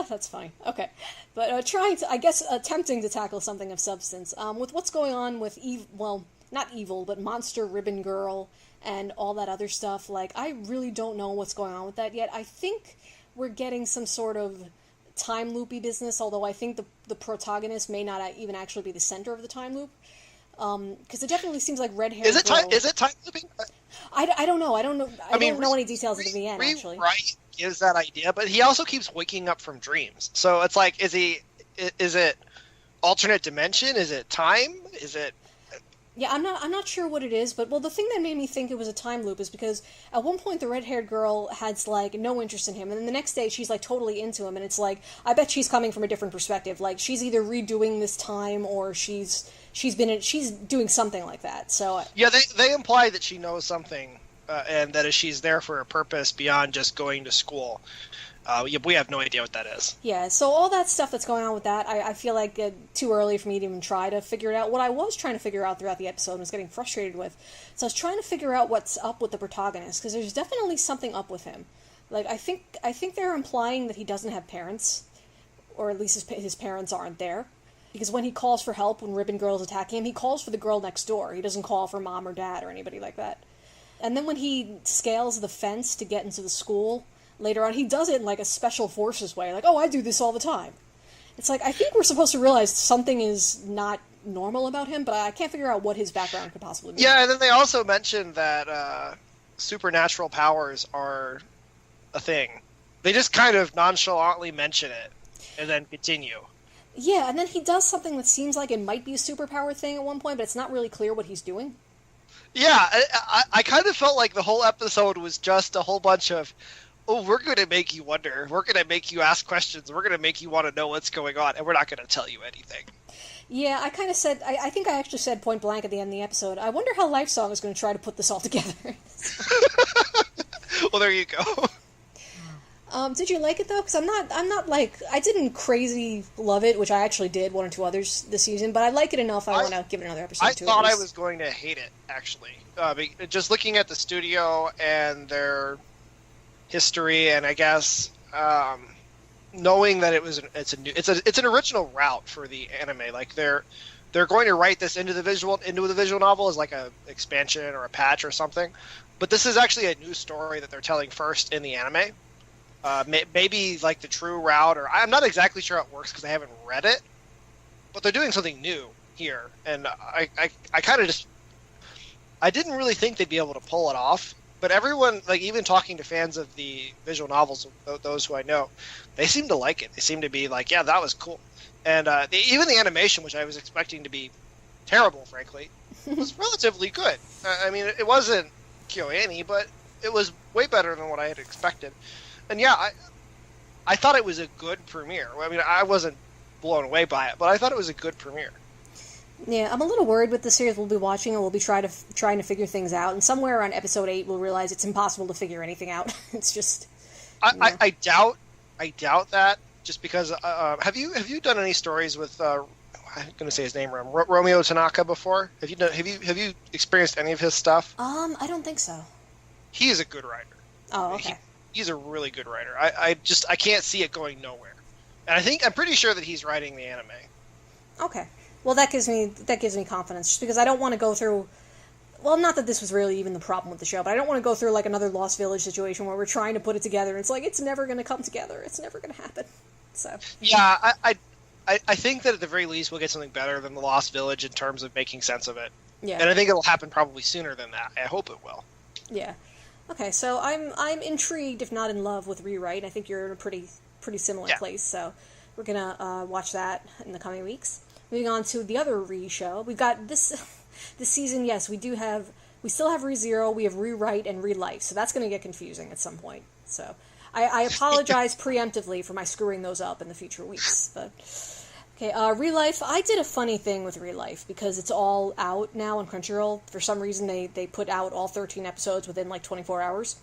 That's fine. Okay. But attempting to tackle something of substance. With what's going on with not evil, but Monster Ribbon Girl and all that other stuff, like, I really don't know what's going on with that yet. I think we're getting some sort of time loopy business, although I think the protagonist may not even actually be the center of the time loop. Because it definitely seems like red hair. Is it time looping? I don't know. I don't know any details at the end, actually. Right gives that idea, but he also keeps waking up from dreams. So it's like, is it alternate dimension? Is it time? Is it? Yeah, I'm not sure what it is, but the thing that made me think it was a time loop is because at one point the red-haired girl has, like, no interest in him, and then the next day she's, like, totally into him, and it's like, I bet she's coming from a different perspective. Like, she's either redoing this time or she's doing something like that. So yeah, they imply that she knows something, and that she's there for a purpose beyond just going to school. We have no idea what that is. Yeah, so all that stuff that's going on with that, I feel like too early for me to even try to figure it out. What I was trying to figure out throughout the episode and was getting frustrated with, so I was trying to figure out what's up with the protagonist, because there's definitely something up with him. Like, I think they're implying that he doesn't have parents, or at least his parents aren't there. Because when he calls for help, when Ribbon Girl's attacking him, he calls for the girl next door. He doesn't call for mom or dad or anybody like that. And then when he scales the fence to get into the school later on, he does it in, like, a special forces way. Like, oh, I do this all the time. It's like, I think we're supposed to realize something is not normal about him, but I can't figure out what his background could possibly be. Yeah, and then they also mentioned that supernatural powers are a thing. They just kind of nonchalantly mention it, and then continue. Yeah, and then he does something that seems like it might be a superpower thing at one point, but it's not really clear what he's doing. Yeah, I kind of felt like the whole episode was just a whole bunch of, oh, we're going to make you wonder, we're going to make you ask questions, we're going to make you want to know what's going on, and we're not going to tell you anything. Yeah, I kind of said, I think I actually said point blank at the end of the episode, I wonder how Lifesong is going to try to put this all together. Well, there you go. Did you like it, though? Because I'm not like, I didn't crazy love it, which I actually did, one or two others this season, but I like it enough, I want to give it another episode. I thought I was going to hate it, actually. Just looking at the studio and their history, and I guess knowing that it's an original route for the anime. Like, they're going to write this into the visual novel as like a expansion or a patch or something, but this is actually a new story that they're telling first in the anime. Maybe like the true route, or I'm not exactly sure how it works because I haven't read it, but they're doing something new here, and I kind of I didn't really think they'd be able to pull it off. But everyone, like, even talking to fans of the visual novels, those who I know, they seem to like it. They seem to be like, yeah, that was cool. And even the animation, which I was expecting to be terrible, frankly, was relatively good. I mean, it wasn't KyoAni, but it was way better than what I had expected. And yeah, I thought it was a good premiere. I mean, I wasn't blown away by it, but I thought it was a good premiere. Yeah, I'm a little worried with the series we'll be watching, and we'll be trying to figure things out. And somewhere around episode 8, we'll realize it's impossible to figure anything out. It's just. I doubt that, just because. Have you done any stories with? I'm going to say his name wrong. Romeo Tanaka before? Have you experienced any of his stuff? I don't think so. He is a good writer. Oh, okay. He's a really good writer. I can't see it going nowhere, and I'm pretty sure that he's writing the anime. Okay. Well, that gives me confidence, just because I don't want to go through. Well, not that this was really even the problem with the show, but I don't want to go through like another Lost Village situation where we're trying to put it together, and it's like it's never going to come together. It's never going to happen. So. Yeah, I think that at the very least we'll get something better than the Lost Village in terms of making sense of it. Yeah. And I think it'll happen probably sooner than that. I hope it will. Yeah. Okay, so I'm intrigued, if not in love, with Rewrite. I think you're in a pretty similar place, so we're gonna watch that in the coming weeks. Moving on to the other show, we've got this season. Yes, we still have ReZero, we have Rewrite and ReLife, so that's gonna get confusing at some point. So I apologize preemptively for my screwing those up in the future weeks. But okay, ReLife. I did a funny thing with ReLife because it's all out now on Crunchyroll. For some reason, they put out all 13 episodes within like 24 hours.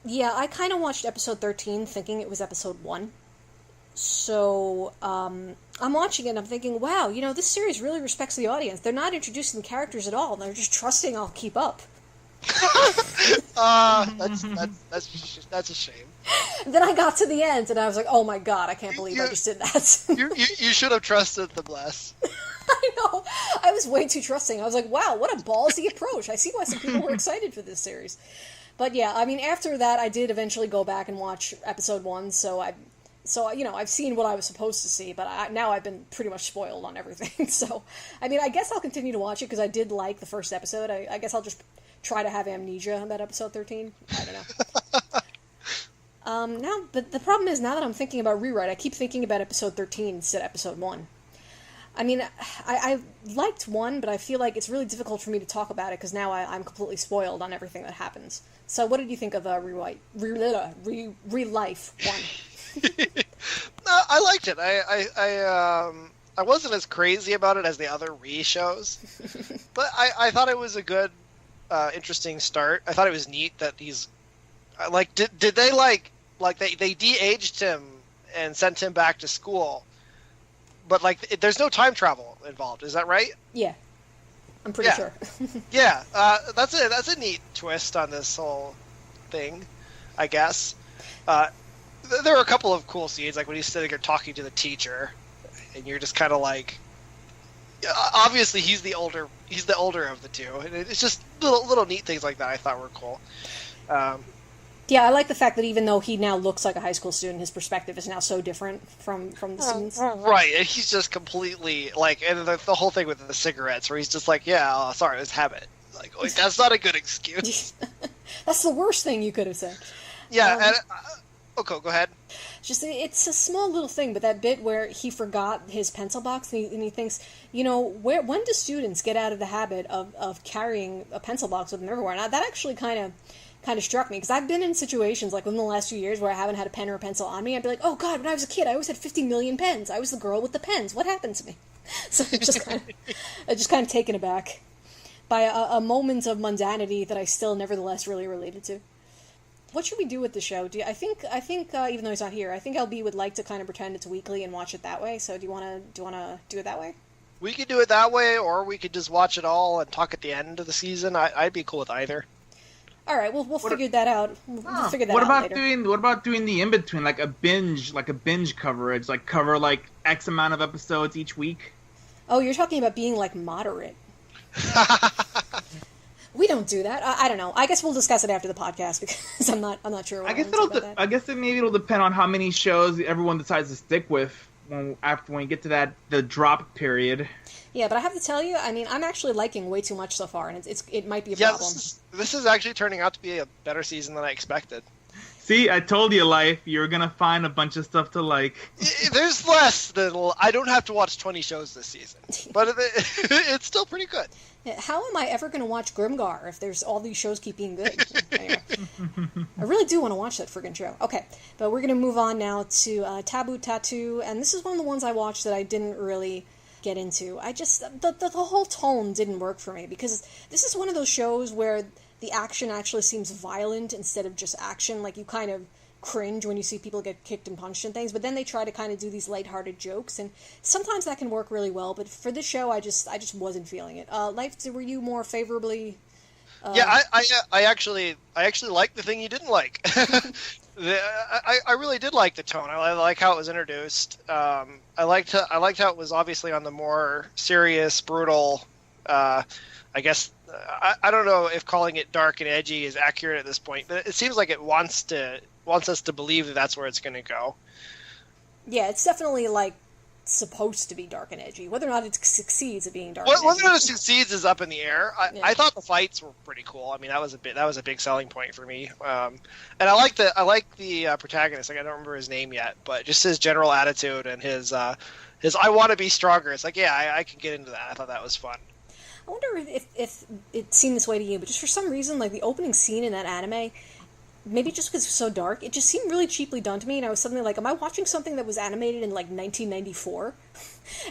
Yeah, I kind of watched episode 13 thinking it was episode 1. So, I'm watching it and I'm thinking, wow, this series really respects the audience. They're not introducing the characters at all. They're just trusting I'll keep up. That's a shame. And then I got to the end and I was like, oh my god, I can't believe I just did that. you should have trusted them less. I know. I was way too trusting. I was like, wow, what a ballsy approach. I see why some people were excited for this series. But yeah, I mean, after that, I did eventually go back and watch episode 1, so I've seen what I was supposed to see, but now I've been pretty much spoiled on everything. So, I mean, I guess I'll continue to watch it because I did like the first episode. I guess I'll just try to have amnesia about episode 13. I don't know. But the problem is, now that I'm thinking about rewrite, I keep thinking about episode 13 instead of episode 1. I mean, I liked 1, but I feel like it's really difficult for me to talk about it because now I'm completely spoiled on everything that happens. So what did you think of ReLife 1? No, I liked it. I wasn't as crazy about it as the other shows, but I thought it was a good, interesting start. I thought it was neat that he's like, did they they de-aged him and sent him back to school, but like there's no time travel involved. Is that right? Yeah, I'm pretty sure. Yeah, that's a neat twist on this whole thing, I guess. There are a couple of cool scenes, like when he's sitting there talking to the teacher, and you're just kind of like, obviously he's the older of the two, and it's just little neat things like that I thought were cool. Yeah, I like the fact that even though he now looks like a high school student, his perspective is now so different from the students. Right, and he's just completely like, and the whole thing with the cigarettes, where he's just like, yeah, sorry, it's habit. Like, that's not a good excuse. That's the worst thing you could have said. Yeah, and okay, go ahead. It's a small little thing, but that bit where he forgot his pencil box and he thinks, when do students get out of the habit of carrying a pencil box with them everywhere? And that actually kind of struck me, because I've been in situations like within the last few years where I haven't had a pen or a pencil on me. I'd be like, oh god, when I was a kid, I always had 50 million pens. I was the girl with the pens. What happened to me? So I just kind of taken aback by a moment of mundanity that I still nevertheless really related to. What should we do with the show? I think even though he's not here, I think LB would like to kind of pretend it's weekly and watch it that way. So do you want to do it that way? We could do it that way, or we could just watch it all and talk at the end of the season. I'd be cool with either. All right, we'll figure that out. We'll figure that out later. What about doing the in between, like a binge coverage, like cover like X amount of episodes each week? Oh, you're talking about being like moderate. We don't do that. I don't know. I guess we'll discuss it after the podcast because I'm not sure. I guess maybe it'll depend on how many shows everyone decides to stick with when you get to the drop period. Yeah, but I have to tell you, I mean, I'm actually liking way too much so far, and it might be a problem. This is actually turning out to be a better season than I expected. See, I told you, Life, you're gonna find a bunch of stuff to like. There's less than I don't have to watch 20 shows this season, but it's still pretty good. How am I ever going to watch Grimgar if there's all these shows keep being good? Anyway, I really do want to watch that friggin' show. Okay, but we're going to move on now to Taboo Tattoo, and this is one of the ones I watched that I didn't really get into. I just, the whole tone didn't work for me, because this is one of those shows where the action actually seems violent instead of just action. Like, you kind of cringe when you see people get kicked and punched and things, but then they try to kind of do these lighthearted jokes, and sometimes that can work really well, but for this show I just wasn't feeling it. Life, were you more favorably Yeah, I actually liked the thing you didn't like. I really did like the tone. I like how it was introduced. I liked how it was obviously on the more serious, brutal, I guess I don't know if calling it dark and edgy is accurate at this point, but it seems like it wants us to believe that that's where it's going to go. Yeah, it's definitely like supposed to be dark and edgy. Whether or not it succeeds at being dark and edgy. Whether or not it succeeds is up in the air. I thought the fights were pretty cool. I mean, that was a big selling point for me. And I like the protagonist. Like, I don't remember his name yet, but just his general attitude and his I want to be stronger. It's like, yeah, I can get into that. I thought that was fun. I wonder if it seemed this way to you, but just for some reason, like the opening scene in that anime, maybe just because it's so dark, it just seemed really cheaply done to me, and I was suddenly like, am I watching something that was animated in, like, 1994?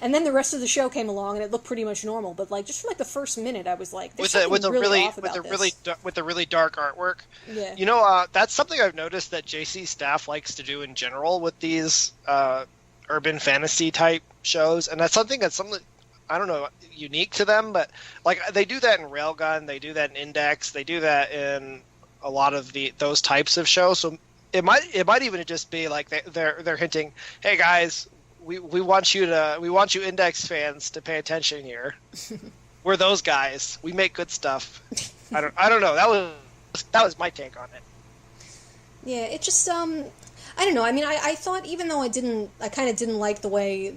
And then the rest of the show came along, and it looked pretty much normal, but, like, just for, like, the first minute, I was like, there's something really off about this. With the really dark artwork. Yeah. You know, that's something I've noticed that JC staff likes to do in general with these urban fantasy type shows, and that's something I don't know, unique to them, but, like, they do that in Railgun, they do that in Index, they do that in a lot of those types of shows. So it might even just be like they're hinting, hey guys, we want you Index fans to pay attention here. We're those guys. We make good stuff. I don't know. That was my take on it. Yeah, it just I don't know. I mean, I thought, even though I kind of didn't like the way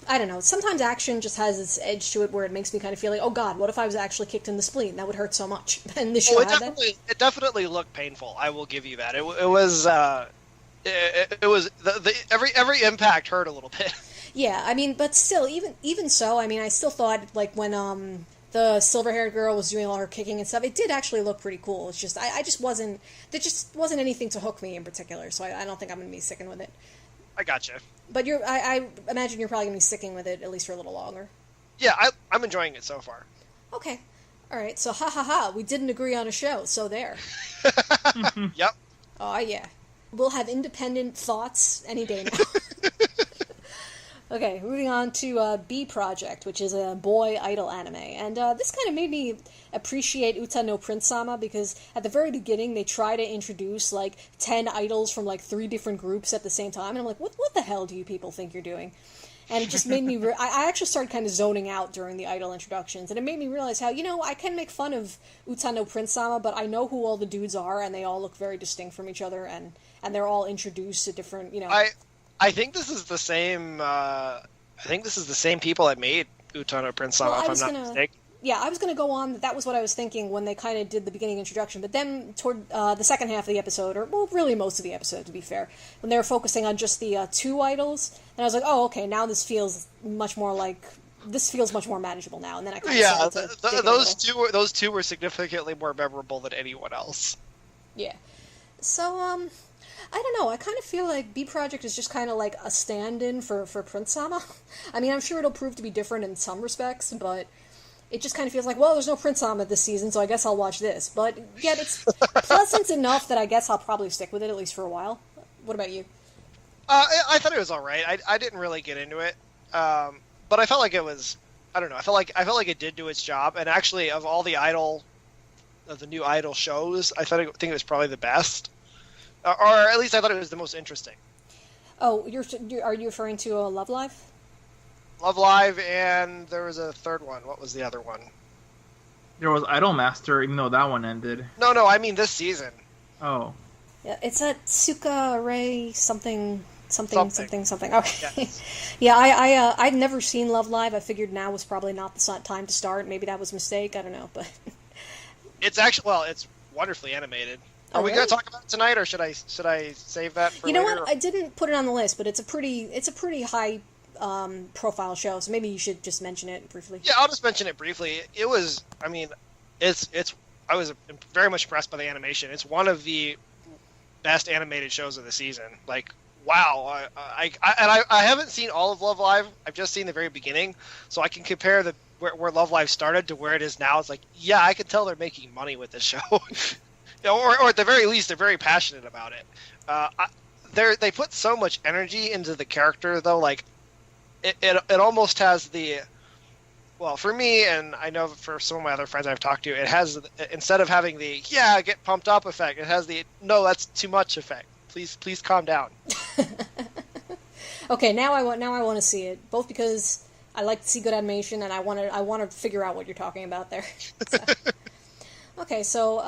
I don't know, sometimes action just has this edge to it where it makes me kind of feel like, oh god, what if I was actually kicked in the spleen? That would hurt so much. And this show had that. It definitely looked painful. I will give you that. It was every impact hurt a little bit. Yeah, I mean, but still, even so, I mean, I still thought, like, when the silver-haired girl was doing all her kicking and stuff, it did actually look pretty cool. It's just there just wasn't anything to hook me in particular, so I don't think I'm going to be sticking with it. I gotcha. But I imagine you're probably going to be sticking with it at least for a little longer. Yeah, I'm enjoying it so far. Okay. All right, so we didn't agree on a show, so there. Yep. Oh, yeah. We'll have independent thoughts any day now. Okay, moving on to B Project, which is a boy idol anime. And this kind of made me appreciate Uta no Prince-sama, because at the very beginning they try to introduce, like, 10 idols from, like, 3 different groups at the same time. And I'm like, what the hell do you people think you're doing? And it just made me... I actually started kind of zoning out during the idol introductions. And it made me realize how, I can make fun of Uta no Prince-sama, but I know who all the dudes are, and they all look very distinct from each other, and they're all introduced to different, I think this is the same. I think this is the same people that made Uta no Prince-sama, if I'm not mistaken. Yeah, I was going to go on. That was what I was thinking when they kind of did the beginning introduction. But then toward the second half of the episode, or well, really most of the episode, to be fair, when they were focusing on just the 2 idols, and I was like, oh, okay, now this feels much more manageable now. And then I kind of those two were significantly more memorable than anyone else. Yeah. So I don't know, I kind of feel like B Project is just kind of like a stand-in for Prince-sama. I mean, I'm sure it'll prove to be different in some respects, but it just kind of feels like, well, there's no Prince-sama this season, so I guess I'll watch this. But yet it's pleasant enough that I guess I'll probably stick with it, at least for a while. What about you? I thought it was alright. I didn't really get into it. But I felt like it was, I don't know, I felt like it did do its job, and actually, of all the new idol shows, I think it was probably the best. Or at least I thought it was the most interesting. Oh, are you referring to Love Live? Love Live, and there was a third one. What was the other one? There was Idolmaster, even though that one ended. No, I mean this season. Oh. Yeah, it's at Suka Ray something. Okay. Yes. Yeah, I've never seen Love Live. I figured now was probably not the time to start. Maybe that was a mistake. I don't know, but it's wonderfully animated. Are we going to talk about it tonight, or should I save that for later? You know what? I didn't put it on the list, but it's a pretty high profile show, so maybe you should just mention it briefly. Yeah, I'll just mention it briefly. It was, I mean, I was very much impressed by the animation. It's one of the best animated shows of the season. Like, wow. I haven't seen all of Love Live. I've just seen the very beginning, so I can compare where Love Live started to where it is now. It's like, yeah, I can tell they're making money with this show. Or at the very least, they're very passionate about it. They put so much energy into the character, though. Like, it almost has the, well, for me, and I know for some of my other friends I've talked to, it has, instead of having the get pumped up effect, it has the no, that's too much effect. Please calm down. Okay, now I want to see it, both because I like to see good animation, and I want to figure out what you're talking about there. So. Okay, so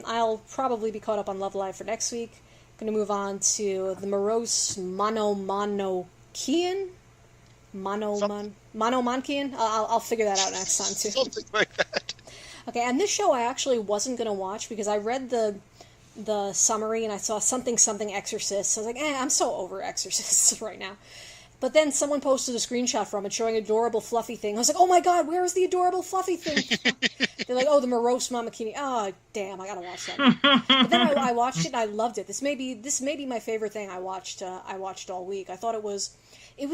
I'll probably be caught up on Love Live for next week. I'm going to move on to the Morose Monomonokean. Monomonokean? I'll figure that out next time, too. Something like that. Okay, and this show I actually wasn't going to watch because I read the summary and I saw something Exorcist. So I was like, I'm so over Exorcists right now. But then someone posted a screenshot from it showing an adorable fluffy thing. I was like, oh my god, where is the adorable fluffy thing? They're like, oh, the Morose Monomonokean. Oh, damn, I gotta watch that. But then I watched it and I loved it. This may be my favorite thing I watched all week. I thought it was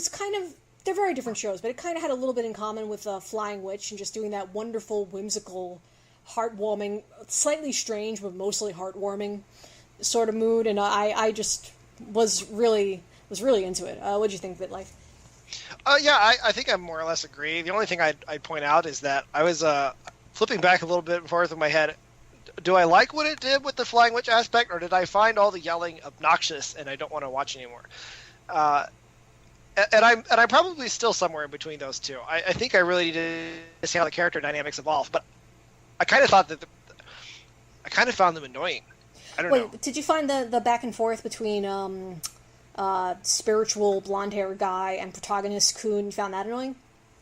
kind of, they're very different shows, but it kind of had a little bit in common with Flying Witch and just doing that wonderful, whimsical, heartwarming, slightly strange, but mostly heartwarming sort of mood. And I just was really into it. What did you think of it, like? Yeah, I think I more or less agree. The only thing I'd point out is that I was flipping back a little bit and forth in my head. Do I like what it did with the Flying Witch aspect, or did I find all the yelling obnoxious and I don't want to watch anymore? And I'm probably still somewhere in between those two. I think I really need to see how the character dynamics evolve, but I kind of thought that I kind of found them annoying. I don't know. Did you find the back and forth between spiritual blonde-haired guy and protagonist Kun? You found that annoying?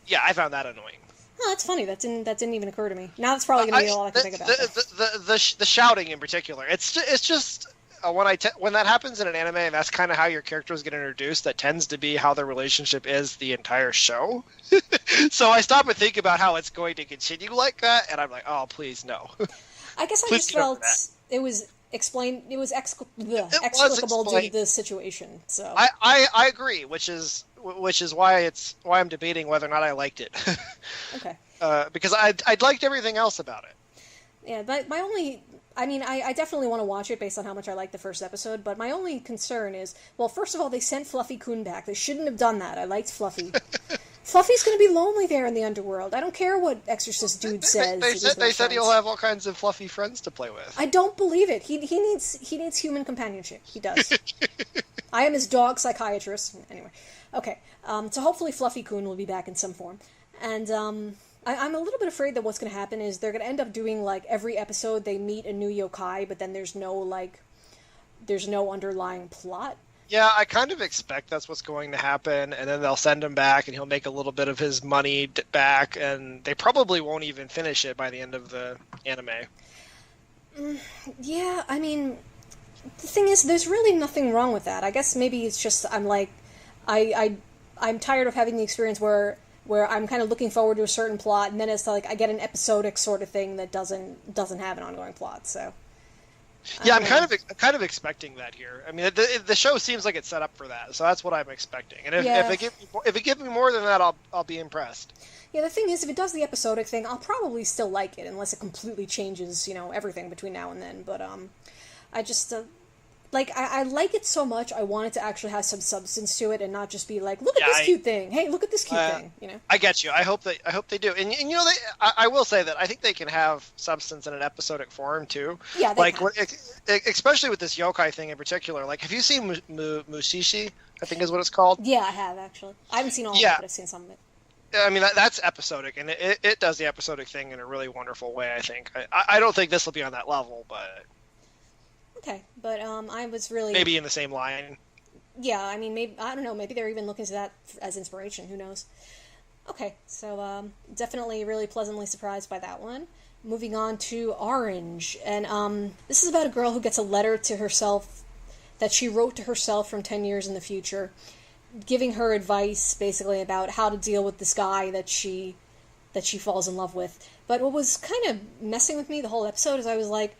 Yeah, I found that annoying. Oh, that's funny. That didn't even occur to me. Now that's probably going to be all I can think about. The shouting in particular. It's just when that happens in an anime, and that's kind of how your characters get introduced. That tends to be how the relationship is the entire show. So I stop and think about how it's going to continue like that, and I'm like, oh, please no. I guess I just felt it was explained. It was explicable due to the situation. So I agree, which is why I'm debating whether or not I liked it. Okay. Because I'd liked everything else about it. Yeah, but my only... I mean, I definitely want to watch it based on how much I liked the first episode, but my only concern is, well, first of all, they sent Fluffy Kun back. They shouldn't have done that. I liked Fluffy. Fluffy's going to be lonely there in the underworld. I don't care what Exorcist dude says. They said he'll have all kinds of fluffy friends to play with. I don't believe it. He needs human companionship. He does. I am his dog psychiatrist. Anyway. Okay. So hopefully Fluffy Kun will be back in some form. And, I'm a little bit afraid that what's going to happen is they're going to end up doing, like, every episode they meet a new yokai, but then there's no underlying plot. Yeah, I kind of expect that's what's going to happen, and then they'll send him back, and he'll make a little bit of his money back, and they probably won't even finish it by the end of the anime. Yeah, I mean, the thing is, there's really nothing wrong with that. I guess maybe it's just, I'm tired of having the experience where I'm kind of looking forward to a certain plot, and then it's like I get an episodic sort of thing that doesn't have an ongoing plot. So yeah, I'm kind of expecting that here. I mean, the show seems like it's set up for that, so that's what I'm expecting. And if it gives me more than that, I'll be impressed. Yeah, the thing is, if it does the episodic thing, I'll probably still like it, unless it completely changes, everything between now and then. But I just I like it so much. I want it to actually have some substance to it, and not just be like, look at this cute thing. Hey, look at this cute thing. I get you. I hope they do. And I will say that I think they can have substance in an episodic form too. Yeah, they can. Especially with this yokai thing in particular. Like, have you seen Mushishi? I think is what it's called. Yeah, I have actually. I haven't seen all of it, but I've seen some of it. I mean, that's episodic, and it does the episodic thing in a really wonderful way. I think. I don't think this will be on that level, but. Okay, but I was really... Maybe in the same line. Yeah, I mean, maybe, I don't know, maybe they're even looking to that as inspiration, who knows. Okay, so definitely really pleasantly surprised by that one. Moving on to Orange, and this is about a girl who gets a letter to herself that she wrote to herself from 10 years in the future, giving her advice, basically, about how to deal with this guy that she falls in love with. But what was kind of messing with me the whole episode is I was like...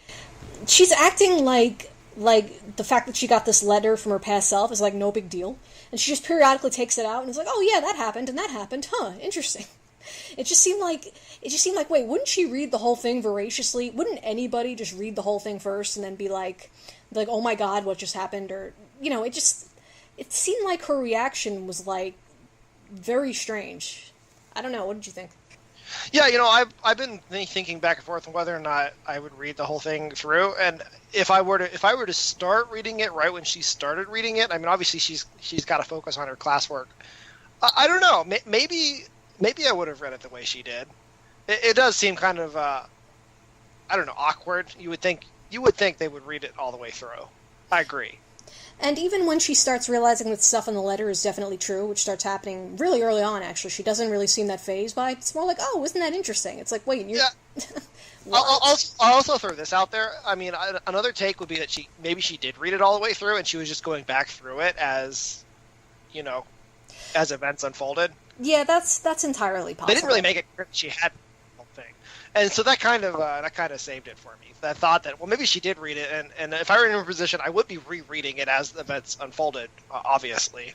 She's acting like the fact that she got this letter from her past self is like no big deal, and she just periodically takes it out and is like, "Oh yeah, that happened and that happened, huh? Interesting." It just seemed like wait, wouldn't she read the whole thing voraciously? Wouldn't anybody just read the whole thing first and then be like, "Oh my God, what just happened?" Or it seemed like her reaction was like very strange. I don't know. What did you think? Yeah, I've been thinking back and forth on whether or not I would read the whole thing through, and if I were to start reading it right when she started reading it, I mean, obviously she's got to focus on her classwork. I don't know, maybe I would have read it the way she did. It does seem kind of I don't know, awkward. You would think they would read it all the way through. I agree. And even when she starts realizing that stuff in the letter is definitely true, which starts happening really early on, actually, she doesn't really seem that fazed by it. It's more like, oh, isn't that interesting? It's like, wait, you're... Yeah. I'll also throw this out there. I mean, another take would be that maybe she did read it all the way through, and she was just going back through it as, as events unfolded. Yeah, that's entirely possible. They didn't really make it clear that she had the whole thing, and so that kind of saved it for me. I thought that, well, maybe she did read it, and if I were in her position, I would be rereading it as the events unfolded, obviously.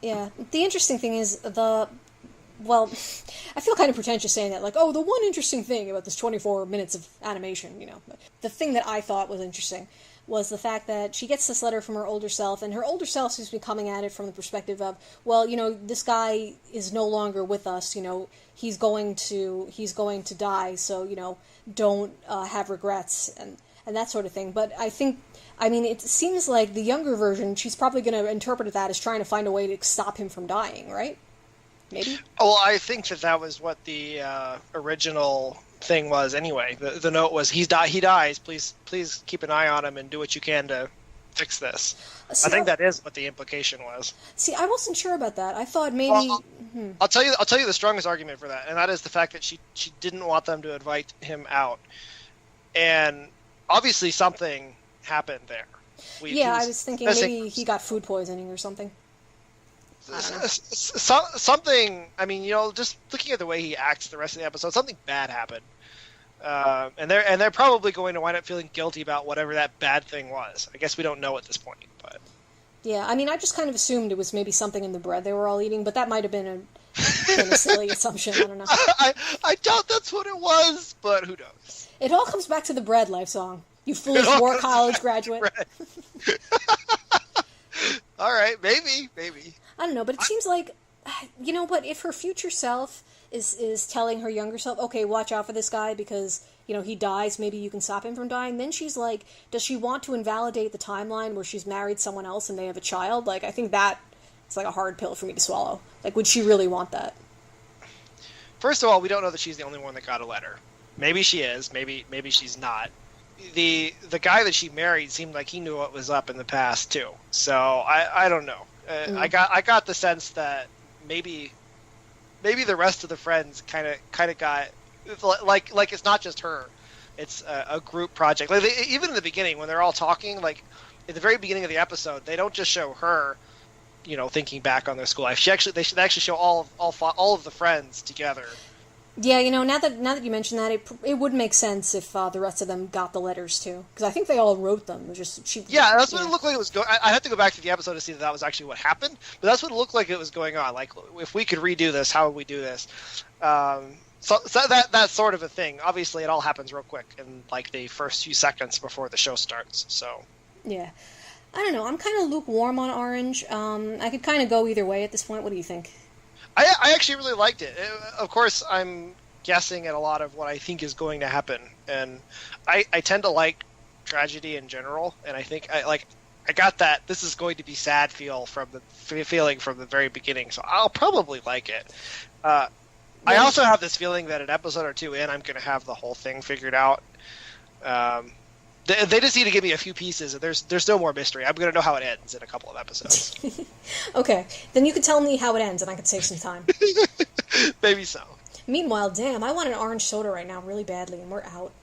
Yeah, the interesting thing is well, I feel kind of pretentious saying that, like, oh, the one interesting thing about this 24 minutes of animation, the thing that I thought was interesting was the fact that she gets this letter from her older self, and her older self seems to be coming at it from the perspective of, well, this guy is no longer with us, he's going to die, so, don't have regrets, and that sort of thing. But it seems like the younger version, she's probably going to interpret that as trying to find a way to stop him from dying, right? Maybe? Oh, well, I think that was what the original thing was anyway. The note was, he dies, please keep an eye on him and do what you can to fix this. I think that is what the implication was. See, I wasn't sure about that. I thought maybe... Well, I'll tell you the strongest argument for that, and that is the fact that she didn't want them to invite him out. And obviously something happened there. I was thinking maybe he got food poisoning or something. Something, just looking at the way he acts the rest of the episode, something bad happened. And they're probably going to wind up feeling guilty about whatever that bad thing was. I guess we don't know at this point, but... Yeah, I just kind of assumed it was maybe something in the bread they were all eating, but that might have been a silly assumption, I don't know. I doubt that's what it was, but who knows? It all comes back to the bread, Lifesong. You foolish war college graduate. Alright, maybe. I don't know, but it seems like, but if her future self is telling her younger self, okay, watch out for this guy because, he dies, maybe you can stop him from dying, then she's like, does she want to invalidate the timeline where she's married someone else and they have a child? Like, I think that it's like a hard pill for me to swallow. Like, would she really want that? First of all, we don't know that she's the only one that got a letter. Maybe she is, maybe she's not. The guy that she married seemed like he knew what was up in the past too. So I don't know. I got the sense that maybe the rest of the friends kind of got like it's not just her. It's a group project. Like even in the beginning when they're all talking, like at the very beginning of the episode, they don't just show her, thinking back on their school life. They should actually show all of the friends together. Yeah, now that you mention that, it would make sense if the rest of them got the letters too, because I think they all wrote them. It was just Yeah, that's what it looked like it was going. I have to go back to the episode to see that was actually what happened, but that's what it looked like it was going on. Like, if we could redo this, how would we do this? So that's sort of a thing. Obviously, it all happens real quick in like the first few seconds before the show starts. So yeah, I don't know. I'm kind of lukewarm on Orange. I could kind of go either way at this point. What do you think? I actually really liked it. Of course, I'm guessing at a lot of what I think is going to happen, and I tend to like tragedy in general, and I think I got that this is going to be sad feeling from the very beginning, so I'll probably like it. I also have this feeling that an episode or two in, I'm going to have the whole thing figured out. They just need to give me a few pieces, and there's no more mystery. I'm going to know how it ends in a couple of episodes. Okay, then you could tell me how it ends, and I could save some time. Maybe so. Meanwhile, damn, I want an orange soda right now really badly, and we're out.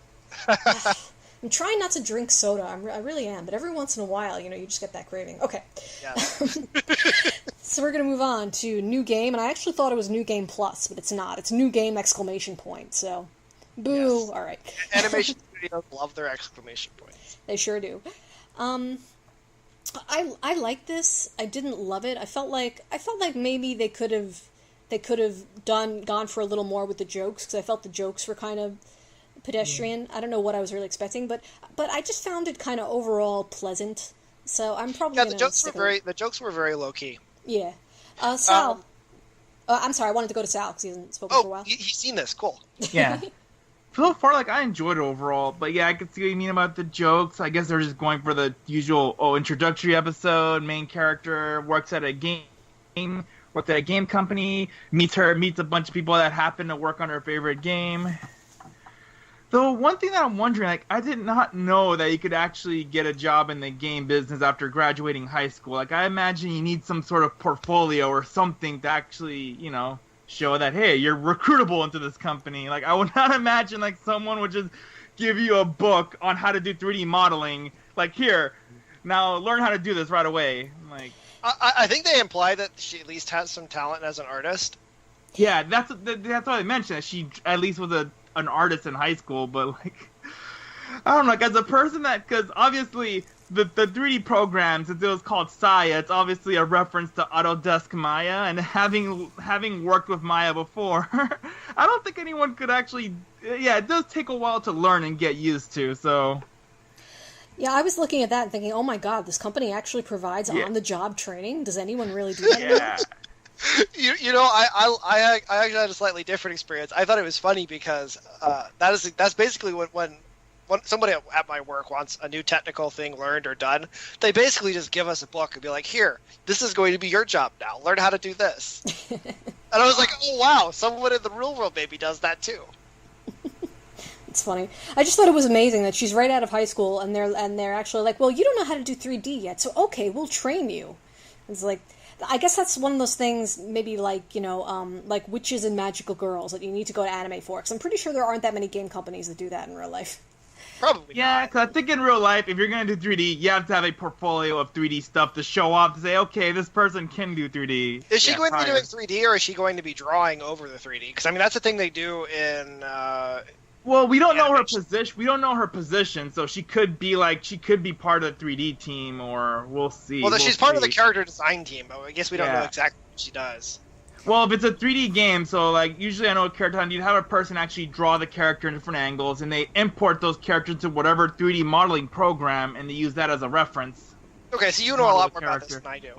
I'm trying not to drink soda. I really am, but every once in a while, you just get that craving. Okay. Yeah. So we're going to move on to New Game, and I actually thought it was New Game Plus, but it's not. It's New Game ! So, boo. Yes. All right. Animation studios love their exclamation points. They sure do. I like this. I didn't love it. I felt like maybe they could have gone for a little more with the jokes, because I felt the jokes were kind of pedestrian. I don't know what I was really expecting, but I just found it kind of overall pleasant. So I'm probably the jokes were very low key. Yeah. Sal. I'm sorry. I wanted to go to Sal because he hasn't spoken for a while. He's seen this. Cool. Yeah. So far, I enjoyed it overall, but yeah, I could see what you mean about the jokes. I guess they're just going for the usual introductory episode. Main character works at a game company, meets a bunch of people that happen to work on her favorite game. Though one thing that I'm wondering, I did not know that you could actually get a job in the game business after graduating high school. I imagine you need some sort of portfolio or something to actually, show that, hey, you're recruitable into this company. I would not imagine, someone would just give you a book on how to do 3D modeling. Here, now learn how to do this right away. I think they imply that she at least has some talent as an artist. Yeah, that's what I mentioned. That she at least was an artist in high school, but like, I don't know, like as a person because obviously the 3D program, since it was called Saya, it's obviously a reference to Autodesk Maya, and having worked with Maya before, I don't think anyone could actually. Yeah, it does take a while to learn and get used to. So. Yeah, I was looking at that and thinking, oh my god, this company actually provides on-the-job training? Does anyone really do that? Yeah. You know, I actually had a slightly different experience. I thought it was funny because that's basically when somebody at my work wants a new technical thing learned or done, they basically just give us a book and be like, here, this is going to be your job now. Learn how to do this. And I was like, oh wow, someone in the real world maybe does that too. It's funny. I just thought it was amazing that she's right out of high school, and they're actually like, well, you don't know how to do 3D yet, so okay, we'll train you. It's like, I guess that's one of those things, maybe like, you know, like witches and magical girls that you need to go to anime for, because I'm pretty sure there aren't that many game companies that do that in real life. Probably. Yeah, because I think in real life, if you're going to do 3D, you have to have a portfolio of 3D stuff to show off to say, okay, this person can do 3D. Is she going to be doing 3D, or is she going to be drawing over the 3D? Because, I mean, that's the thing they do in... Well, we don't know her position. We don't know her position, so she could be part of the 3D team, or we'll see. Well, she's part of the character design team, but I guess we don't know exactly what she does. Well, if it's a 3D game, so like usually I know a character design, you'd have a person actually draw the character in different angles, and they import those characters to whatever 3D modeling program, and they use that as a reference. Okay, so you know a lot more about this than I do.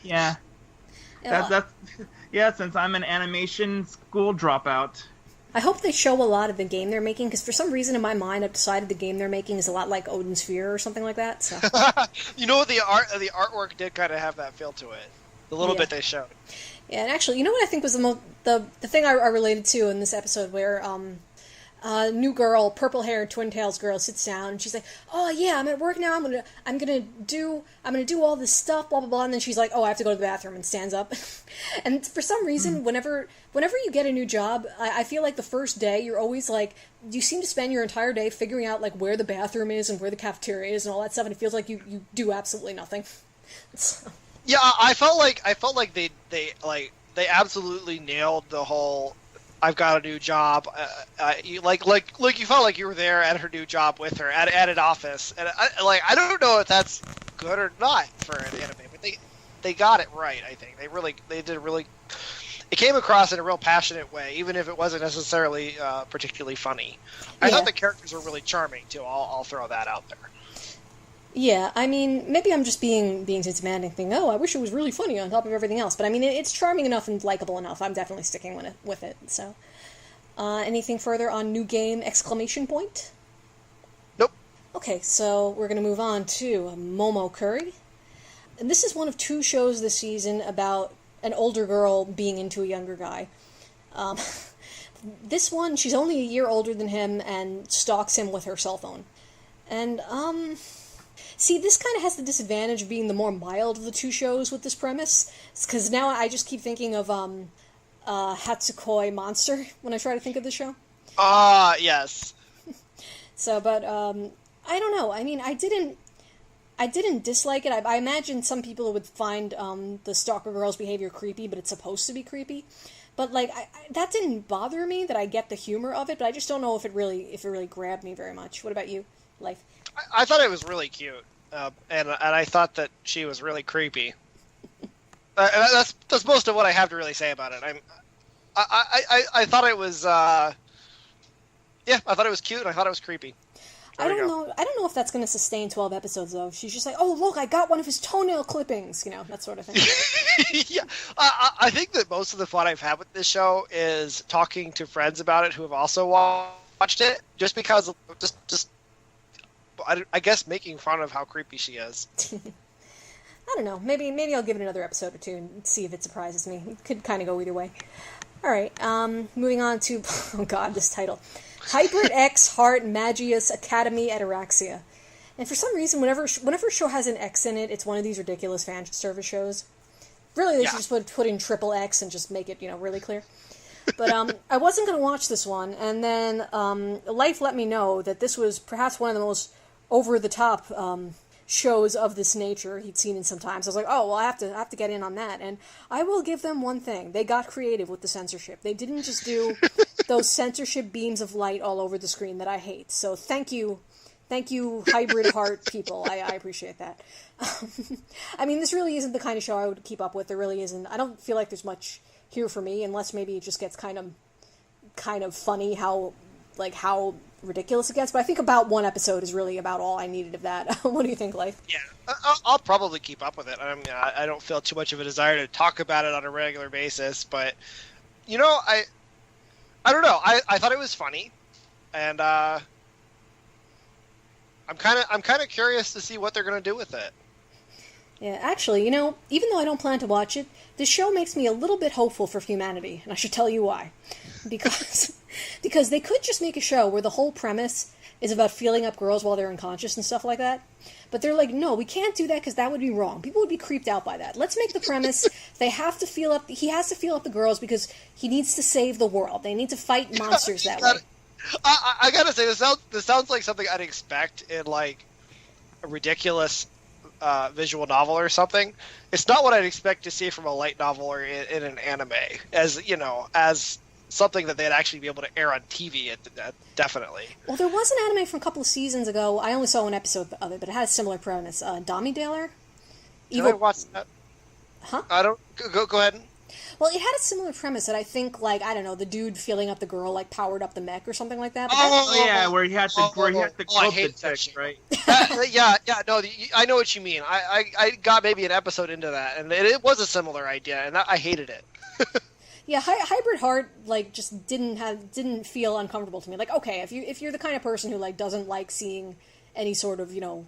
Yeah. That's since I'm an animation school dropout. I hope they show a lot of the game they're making, because for some reason in my mind I've decided the game they're making is a lot like Otakusphere or something like that. So. You know what, the artwork did kind of have that feel to it. The little bit they showed. Yeah, and actually, you know what I think was the thing I related to in this episode, where new girl, purple haired twin tails girl, sits down and she's like, "Oh yeah, I'm at work now. I'm gonna do all this stuff, blah blah blah." And then she's like, "Oh, I have to go to the bathroom," and stands up. And for some reason, whenever you get a new job, I feel like the first day you're always like, you seem to spend your entire day figuring out like where the bathroom is and where the cafeteria is and all that stuff, and it feels like you do absolutely nothing. So. Yeah, I felt like they absolutely nailed the whole I've got a new job. You felt like you were there at her new job with her at an office, and I don't know if that's good or not for an anime, but they got it right. I think they did really. It came across in a real passionate way, even if it wasn't necessarily particularly funny. I thought the characters were really charming too. I'll throw that out there. Yeah, I mean, maybe I'm just being demanding, thinking, oh, I wish it was really funny on top of everything else. But I mean, it's charming enough and likable enough. I'm definitely sticking with it. So, anything further on new game ? Nope. Okay, so we're going to move on to Momokuri. And this is one of 2 shows this season about an older girl being into a younger guy. This one, she's only a year older than him and stalks him with her cell phone. And, see, this kind of has the disadvantage of being the more mild of the 2 shows with this premise, because now I just keep thinking of Hatsukoi Monster when I try to think of the show. Yes. So, but I don't know. I mean, I didn't dislike it. I imagine some people would find the stalker girl's behavior creepy, but it's supposed to be creepy. But like, that didn't bother me. That I get the humor of it, but I just don't know if it really grabbed me very much. What about you, Life? I thought it was really cute, and I thought that she was really creepy. That's most of what I have to really say about it. I thought it was I thought it was cute, and I thought it was creepy. I don't know if that's going to sustain 12 episodes though. She's just like, oh look, I got one of his toenail clippings, that sort of thing. Yeah, I think that most of the fun I've had with this show is talking to friends about it who have also watched it, just because just. I guess making fun of how creepy she is. I don't know. Maybe I'll give it another episode or 2 and see if it surprises me. It could kind of go either way. All right. Moving on to this title: Hybrid X Heart Magias Academy Ataraxia. And for some reason, whenever a show has an X in it, it's one of these ridiculous fan service shows. Really, they should just put in triple X and just make it really clear. But I wasn't going to watch this one, and then Life let me know that this was perhaps one of the most over-the-top shows of this nature he'd seen in some time. So I was like, oh, well, I have to get in on that. And I will give them one thing. They got creative with the censorship. They didn't just do those censorship beams of light all over the screen that I hate. So thank you, hybrid heart people. I appreciate that. I mean, this really isn't the kind of show I would keep up with. There really isn't. I don't feel like there's much here for me, unless maybe it just gets kind of funny how ridiculous it gets. But I think about one episode is really about all I needed of that. What do you think, Life? Yeah, I'll probably keep up with it. I mean, I don't feel too much of a desire to talk about it on a regular basis, but you know, I don't know. I thought it was funny, and I'm kind of curious to see what they're going to do with it. Yeah, actually, you know, even though I don't plan to watch it, this show makes me a little bit hopeful for humanity, and I should tell you why. Because they could just make a show where the whole premise is about feeling up girls while they're unconscious and stuff like that. But they're like, no, we can't do that because that would be wrong. People would be creeped out by that. Let's make the premise he has to feel up the girls because he needs to save the world. They need to fight monsters that way. I gotta say, this sounds like something I'd expect in like a ridiculous visual novel or something. It's not what I'd expect to see from a light novel or in an anime, as something that they'd actually be able to air on TV. Definitely. Well, there was an anime from a couple of seasons ago. I only saw one episode of it, but it had a similar premise. Dami Daler. Did I watch that? Huh? I don't. Go ahead. Well, it had a similar premise that I think, like, I don't know, the dude feeling up the girl, like, powered up the mech or something like that. Yeah, where he had to grope the text, right? No, I know what you mean. I got maybe an episode into that, and it was a similar idea, and I hated it. Yeah, Hybrid Heart, like, just didn't feel uncomfortable to me. Like, okay, if you're the kind of person who, like, doesn't like seeing any sort of, you know,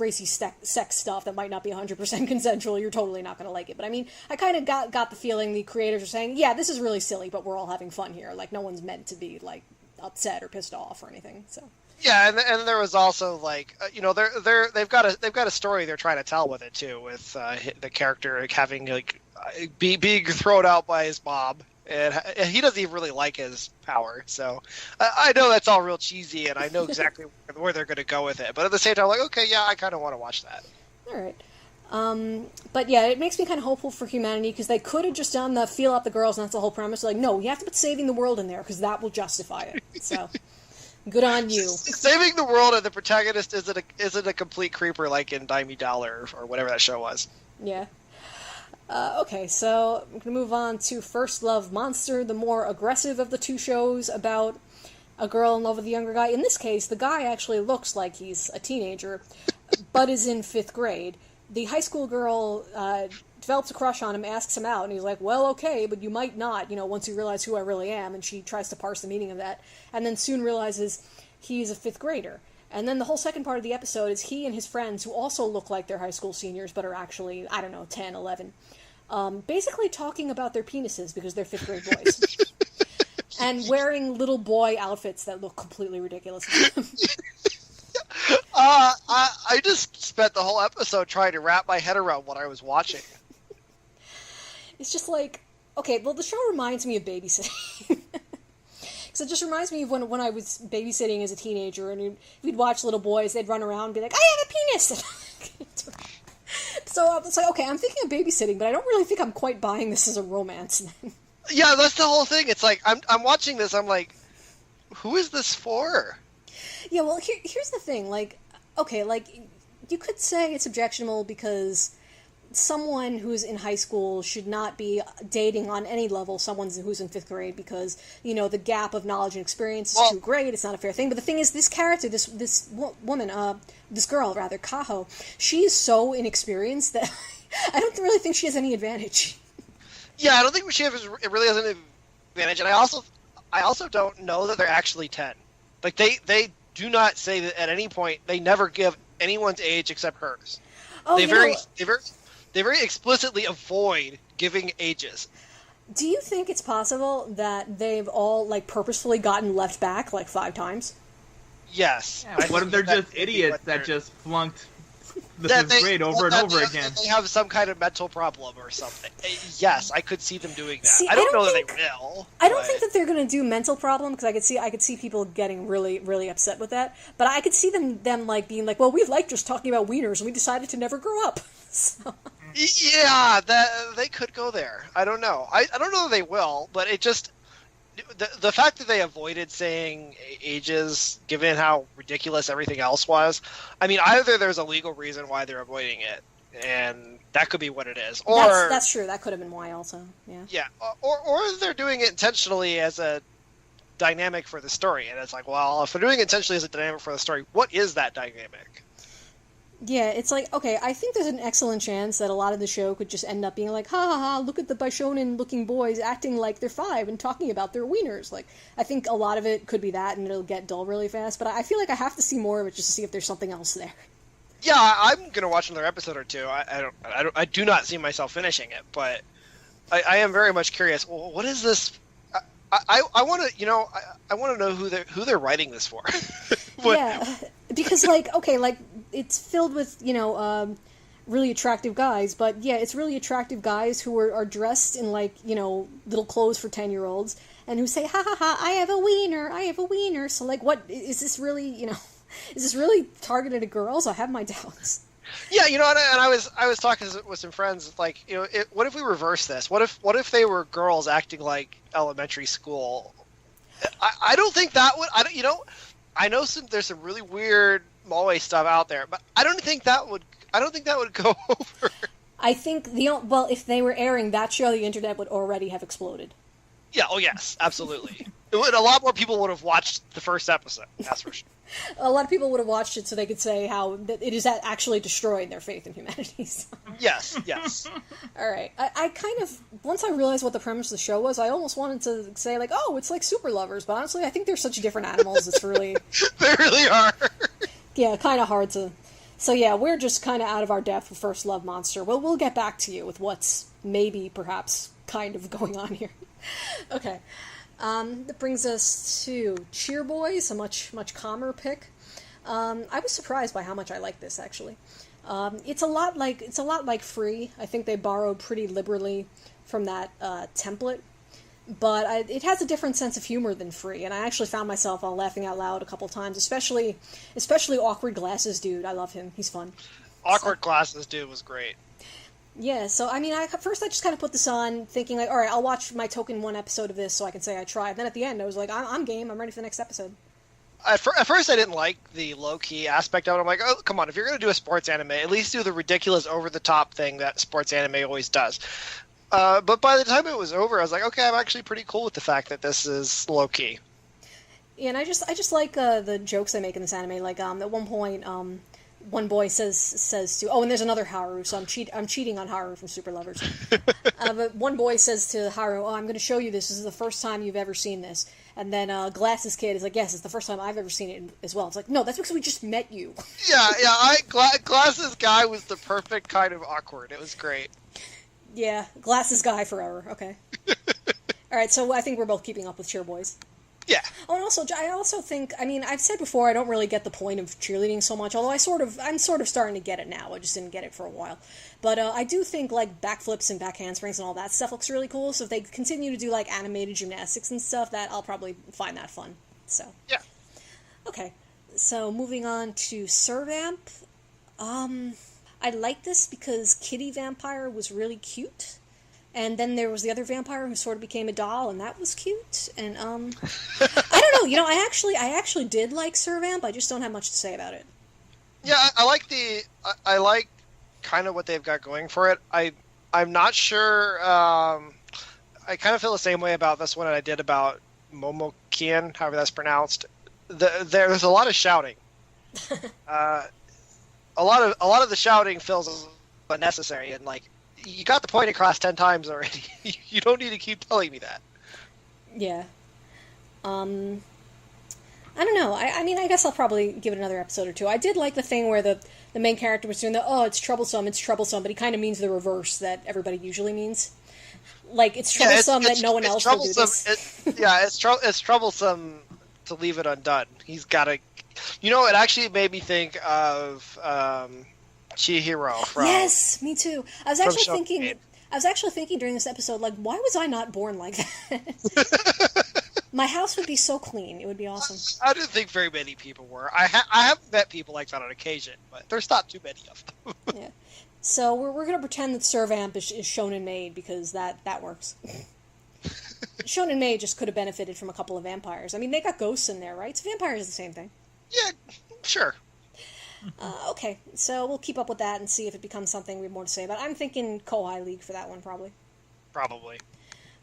racy sex stuff that might not be 100% consensual, you're totally not going to like it. But I mean, I kind of got the feeling the creators are saying, yeah, this is really silly, but we're all having fun here. Like, no one's meant to be, like, upset or pissed off or anything. So. Yeah, and there was also, like, you know, they've got a story they're trying to tell with it too, with the character like, having like being thrown out by his mom. And he doesn't even really like his power, so I know that's all real cheesy, and I know exactly where they're going to go with it. But at the same time, I'm like, okay, yeah, I kind of want to watch that. All right. But yeah, it makes me kind of hopeful for humanity, because they could have just done the feel out the girls, and that's the whole premise. Like, no, you have to put saving the world in there, because that will justify it. So, good on you. Saving the world, and the protagonist isn't a complete creeper like in Dime Dollar or whatever that show was. Yeah. Okay, so I'm going to move on to First Love Monster, the more aggressive of the two shows about a girl in love with a younger guy. In this case, the guy actually looks like he's a teenager, but is in 5th grade. The high school girl develops a crush on him, asks him out, and he's like, well, okay, but you might not, you know, once you realize who I really am, and she tries to parse the meaning of that, and then soon realizes he's a 5th grader. And then the whole second part of the episode is he and his friends, who also look like they're high school seniors, but are actually, I don't know, 10, 11, basically talking about their penises because they're 5th grade boys. And wearing little boy outfits that look completely ridiculous. I just spent the whole episode trying to wrap my head around what I was watching. It's just like, okay, well, the show reminds me of babysitting. So it just reminds me of when I was babysitting as a teenager, and we'd watch little boys, they'd run around and be like, I have a penis! So I was like, okay, I'm thinking of babysitting, but I don't really think I'm quite buying this as a romance. Yeah, that's the whole thing. It's like, I'm watching this, I'm like, who is this for? Yeah, well, here's the thing, like, okay, like, you could say it's objectionable because someone who's in high school should not be dating on any level someone who's in 5th grade because, you know, the gap of knowledge and experience is too great. It's not a fair thing. But the thing is, this character, this woman, this girl, rather, Kaho, she is so inexperienced that I don't really think she has any advantage. Yeah, I don't think it really has an advantage. And I also don't know that they're actually 10. Like, they do not say that at any point. They never give anyone's age except hers. Oh, They very explicitly avoid giving ages. Do you think it's possible that they've all, like, purposefully gotten left back, like, 5 times? Yes. Yeah, what if they're just idiots that just flunked This is great over and over again. They have some kind of mental problem or something. Yes, I could see them doing that. See, I don't know that they will. I don't think that they're going to do mental problem, because I could see people getting really, really upset with that. But I could see them like being like, well, we like just talking about wieners, and we decided to never grow up. So. Yeah, they could go there. I don't know. I don't know that they will, but it just... The fact that they avoided saying ages, given how ridiculous everything else was, I mean, either there's a legal reason why they're avoiding it, and that could be what it is, or that's true. That could have been why, also. Yeah. Yeah, or they're doing it intentionally as a dynamic for the story, and it's like, well, if they're doing it intentionally as a dynamic for the story, what is that dynamic? Yeah, it's like, okay, I think there's an excellent chance that a lot of the show could just end up being like, ha ha ha, look at the Bishonen-looking boys acting like they're 5 and talking about their wieners. Like, I think a lot of it could be that, and it'll get dull really fast, but I feel like I have to see more of it just to see if there's something else there. Yeah, I'm gonna watch another episode or two. I do not see myself finishing it, but I am very much curious. Well, what is this? I want to, I want to know who they're writing this for. Yeah, because okay, it's filled with really attractive guys, but yeah, it's really attractive guys who are dressed in little clothes for 10-year-olds and who say, ha ha ha, I have a wiener. So what is this really? Is this really targeted at girls? I have my doubts. Yeah, and I was talking with some friends, what if we reverse this? What if they were girls acting like elementary school? I don't think that would. I know there's some really weird moe stuff out there, but I don't think that would go over. I think if they were airing that show, the internet would already have exploded. Yeah. Oh yes, absolutely. A lot more people would have watched the first episode. That's for sure. A lot of people would have watched it so they could say how it is actually destroying their faith in humanity. So. Yes. All right. I kind of, once I realized what the premise of the show was, I almost wanted to say, it's like Super Lovers, but honestly, I think they're such different animals, it's really... They really are. Yeah, kind of hard to... So yeah, we're just kind of out of our depth with First Love Monster. Well, we'll get back to you with what's maybe, perhaps, kind of going on here. Okay. That brings us to Cheer Boys, a much calmer pick. I was surprised by how much I like this, actually. It's a lot like Free. I think they borrowed pretty liberally from that template, but it has a different sense of humor than Free, and I actually found myself laughing out loud a couple times, especially Awkward Glasses Dude. I love him. He's fun. Awkward Glasses Dude was great. Yeah, so, I mean, first I just kind of put this on, thinking, all right, I'll watch my token 1 episode of this so I can say I tried. Then at the end, I was like, I'm game, I'm ready for the next episode. At first, I didn't like the low-key aspect of it. I'm like, oh, come on, if you're going to do a sports anime, at least do the ridiculous, over-the-top thing that sports anime always does. But by the time it was over, I was like, okay, I'm actually pretty cool with the fact that this is low-key. Yeah, and I just like the jokes they make in this anime. At one point, one boy says to, and there's another Haru, so I'm cheating on Haru from Super Lovers. But one boy says to Haru, I'm going to show you this. This is the first time you've ever seen this. And then Glasses Kid is like, yes, it's the first time I've ever seen it as well. It's like, no, that's because we just met you. Yeah. Glasses Guy was the perfect kind of awkward. It was great. Yeah, Glasses Guy forever. Okay. All right, so I think we're both keeping up with Cheer Boys. Yeah. Oh, and I also think, I mean, I've said before, I don't really get the point of cheerleading so much, although I'm sort of starting to get it now. I just didn't get it for a while. But I do think, backflips and back handsprings and all that stuff looks really cool, so if they continue to do, animated gymnastics and stuff, I'll probably find that fun. So. Yeah. Okay. So, moving on to Servamp. I like this because Kitty Vampire was really cute. And then there was the other vampire who sort of became a doll, and that was cute. And, I don't know, I actually did like Servamp, I just don't have much to say about it. Yeah, I like kind of what they've got going for it. I'm not sure, I kind of feel the same way about this one that I did about Momokean, however that's pronounced. There's a lot of shouting. A lot of the shouting feels unnecessary, and, you got the point across 10 times already. You don't need to keep telling me that. Yeah. I don't know. I mean, I guess I'll probably give it another episode or two. I did like the thing where the main character was doing it's troublesome, but he kind of means the reverse that everybody usually means. It's troublesome that no one else will do this. It's troublesome to leave it undone. He's got to... it actually made me think of... Chihiro from... Yes, me too. I was Shonen actually Maid. thinking during this episode, like, why was I not born like that? My house would be so clean. It would be awesome. I didn't think very many people were. I have met people like that on occasion, but there's not too many of them. Yeah. So we're going to pretend that Servamp is Shonen Maid, because that works. Shonen Maid just could have benefited from a couple of vampires. I mean, they got ghosts in there, right? So vampires is the same thing. Yeah, sure. Okay, so we'll keep up with that and see if it becomes something we have more to say about. I'm thinking Kohai League for that one, probably. Probably.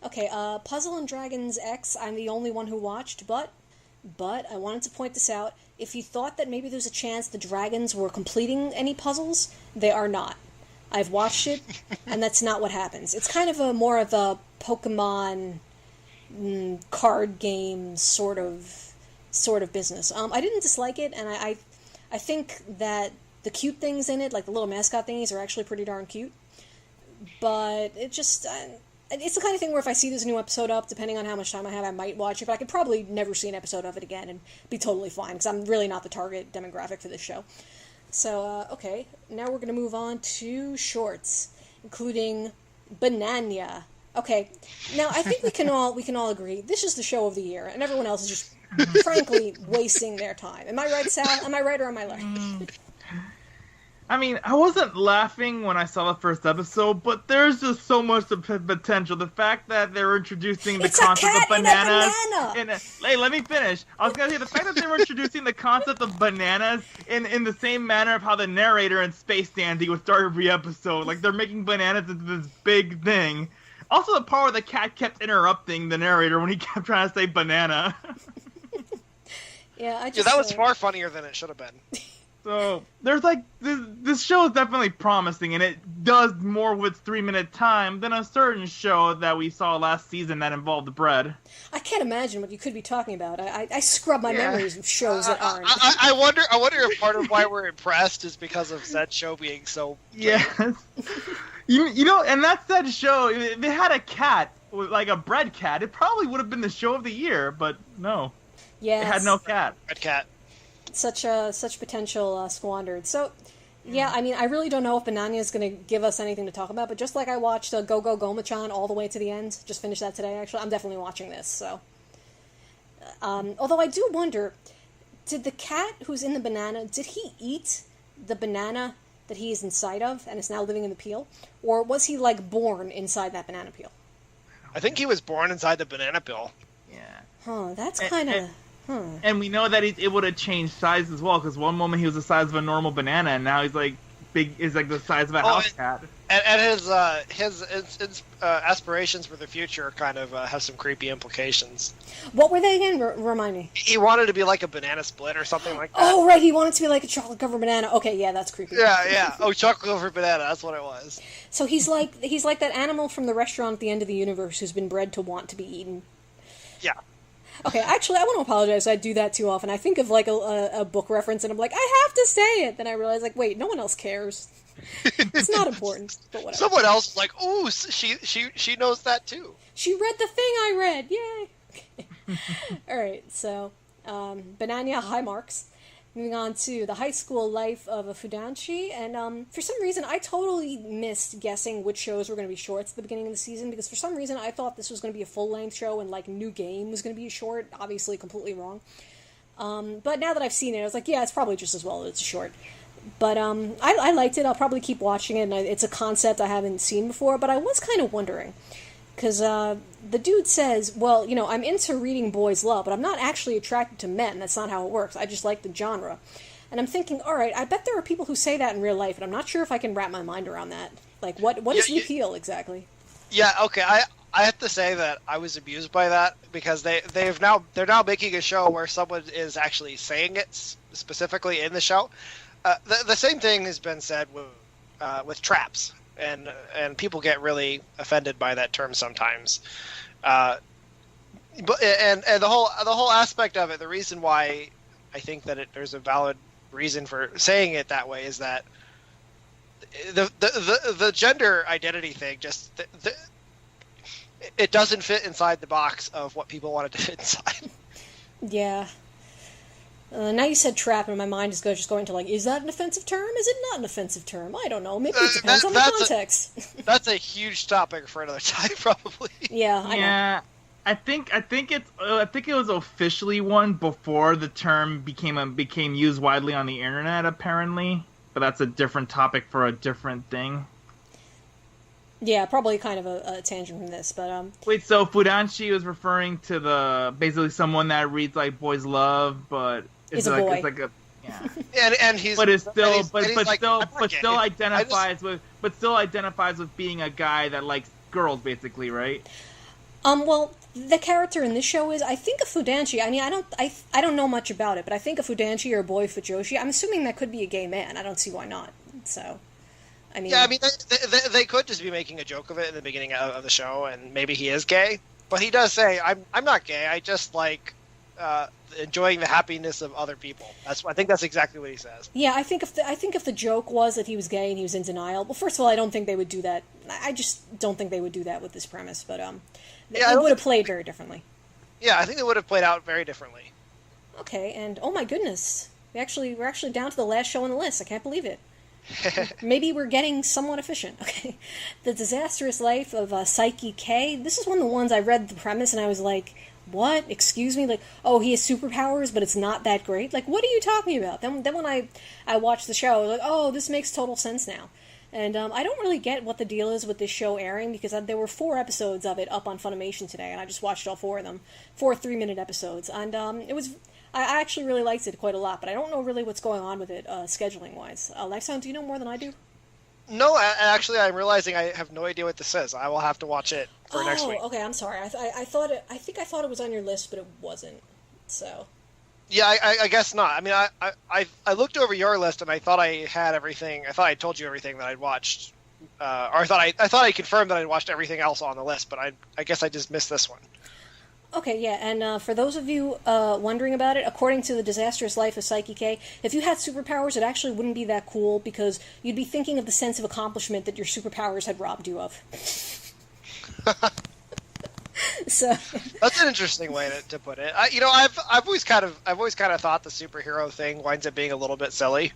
Okay, Puzzle and Dragons X, I'm the only one who watched, but I wanted to point this out. If you thought that maybe there's a chance the dragons were completing any puzzles, they are not. I've watched it, and that's not what happens. It's kind of more of a Pokemon card game sort of business. I didn't dislike it, and I think that the cute things in it, like the little mascot thingies, are actually pretty darn cute. But it just... it's the kind of thing where if I see this new episode up, depending on how much time I have, I might watch it, but I could probably never see an episode of it again and be totally fine, because I'm really not the target demographic for this show. So, okay, now we're going to move on to shorts, including Bananya. Okay, now I think we can all agree, this is the show of the year, and everyone else is just, frankly, wasting their time. Am I right, Sal? Am I right or am I left? I mean, I wasn't laughing when I saw the first episode, but there's just so much potential. The fact that they're introducing the concept of bananas. Hey, let me finish. I was going to say, the fact that they were introducing the concept of bananas in the same manner of how the narrator in Space Dandy would start every episode. Like, they're making bananas into this big thing. Also, the part where the cat kept interrupting the narrator when he kept trying to say banana. Yeah, that was far funnier than it should have been. So, there's like, this show is definitely promising, and it does more with 3-minute time than a certain show that we saw last season that involved bread. I can't imagine what you could be talking about. I scrub my memories of shows that aren't. I wonder if part of why we're impressed is because of said show being so... Yes. you know, and that said show, if they had a cat, like a bread cat, it probably would have been the show of the year, but no. Yes. It had no cat. Bread cat. Such potential squandered. So, yeah, I mean, I really don't know if Bananya is going to give us anything to talk about, but just like I watched Go Go Goma-chan all the way to the end, just finished that today, actually, I'm definitely watching this, so. Although I do wonder, did the cat who's in the banana, did he eat the banana that he is inside of and is now living in the peel? Or was he, like, born inside that banana peel? I think he was born inside the banana peel. Yeah. Huh, that's kind of... And we know that it would have changed size as well, because one moment he was the size of a normal banana, and now he's like the size of a house cat. And his aspirations for the future kind of have some creepy implications. What were they again? Remind me. He wanted to be like a banana split or something like that. Oh, right, he wanted to be like a chocolate-covered banana. Okay, yeah, that's creepy. Yeah. Oh, chocolate-covered banana, that's what it was. So he's like that animal from the restaurant at the end of the universe who's been bred to want to be eaten. Yeah. Okay, actually, I want to apologize. I do that too often. I think of, like, a book reference, and I'm like, I have to say it! Then I realize, like, wait, no one else cares. It's not important, but whatever. Someone else is like, ooh, she knows that too. She read the thing I read! Yay! Alright, so, Bananya, high marks. Moving on to the high school life of a Fudanshi, and for some reason I totally missed guessing which shows were going to be shorts at the beginning of the season, because for some reason I thought this was going to be a full-length show and, like, New Game was going to be a short. Obviously completely wrong. But now that I've seen it, I was like, yeah, it's probably just as well that it's a short. But I liked it. I'll probably keep watching it, and it's a concept I haven't seen before, but I was kind of wondering. Because the dude says, well, you know, I'm into reading boys' love, but I'm not actually attracted to men. That's not how it works. I just like the genre. And I'm thinking, all right, I bet there are people who say that in real life, and I'm not sure if I can wrap my mind around that. Like, what is the appeal exactly? Yeah, okay, I have to say that I was amused by that, because they're now making a show where someone is actually saying it specifically in the show. The same thing has been said with traps. And people get really offended by that term sometimes, but the whole aspect of it, the reason why I think that there's a valid reason for saying it that way is that the gender identity thing just it doesn't fit inside the box of what people wanted to fit inside. Yeah. Now you said trap, and my mind is just going to like, is that an offensive term? Is it not an offensive term? I don't know. Maybe it depends on the context. That's a huge topic for another time, probably. Yeah, I know. I think it was officially one before the term became used widely on the internet, apparently. But that's a different topic for a different thing. Yeah, probably kind of a tangent from this, but Wait, so Fudanshi was referring to basically someone that reads like boys love, but it's a boy. It's like a yeah. and he's still identifies with being a guy that likes girls, basically, right? Well, the character in this show is, I think, a Fudanshi. I mean, I don't know much about it, but I think a Fudanshi or a boy Fujoshi. I'm assuming that could be a gay man. I don't see why not. So, I mean, yeah, I mean, they could just be making a joke of it in the beginning of the show, and maybe he is gay. But he does say, "I'm not gay. I just like enjoying the happiness of other people." I think that's exactly what he says. Yeah, I think if the joke was that he was gay and he was in denial, well, first of all, I don't think they would do that. I just don't think they would do that with this premise. But it would have played very differently. Yeah, I think it would have played out very differently. Okay, and oh my goodness, we're actually down to the last show on the list. I can't believe it. Maybe we're getting somewhat efficient. Okay, The Disastrous Life of Saiki K. This is one of the ones I read the premise and I was like, what? Excuse me? Like, oh, he has superpowers, but it's not that great? Like, what are you talking about? Then when I watched the show, I was like, oh, this makes total sense now. And I don't really get what the deal is with this show airing, because there were 4 episodes of it up on Funimation today, and I just watched all 4 of them. 4 3-minute episodes. And I actually really liked it quite a lot, but I don't know really what's going on with it scheduling-wise. Lifesong, do you know more than I do? No, actually, I'm realizing I have no idea what this is. I will have to watch it for next week. Oh, okay, I'm sorry. I thought it was on your list, but it wasn't. So. Yeah, I guess not. I mean, I looked over your list and I thought I had everything. I thought I told you everything that I'd watched, or I thought I confirmed that I'd watched everything else on the list. But I guess I just missed this one. Okay, yeah, and for those of you wondering about it, according to The Disastrous Life of Saiki K, if you had superpowers, it actually wouldn't be that cool, because you'd be thinking of the sense of accomplishment that your superpowers had robbed you of. So that's an interesting way to put it. I've always kind of thought the superhero thing winds up being a little bit silly,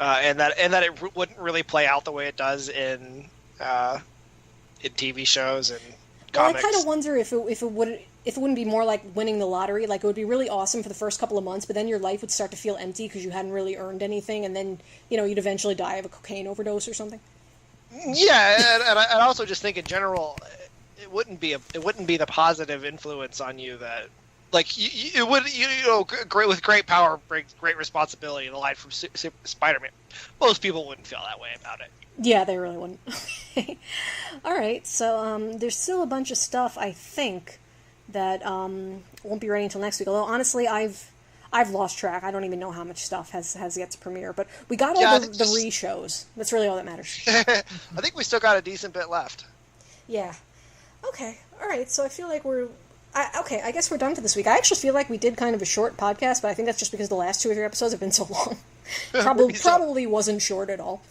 and that it wouldn't really play out the way it does in TV shows and comics. Well, I kind of wonder if it wouldn't be more like winning the lottery. Like, it would be really awesome for the first couple of months, but then your life would start to feel empty because you hadn't really earned anything, and then you'd eventually die of a cocaine overdose or something. Yeah, and I also just think in general, it wouldn't be the positive influence on you that, like, with great power brings great responsibility. The line from Spider-Man. Most people wouldn't feel that way about it. Yeah, they really wouldn't. All right, so there's still a bunch of stuff, I think, that won't be ready until next week. Although honestly, I've lost track. I don't even know how much stuff has yet to premiere. But we got all the re-shows. That's really all that matters. I think we still got a decent bit left. Yeah. Okay. All right. So I feel like I guess we're done for this week. I actually feel like we did kind of a short podcast, but I think that's just because the last 2 or 3 episodes have been so long. Probably wasn't short at all.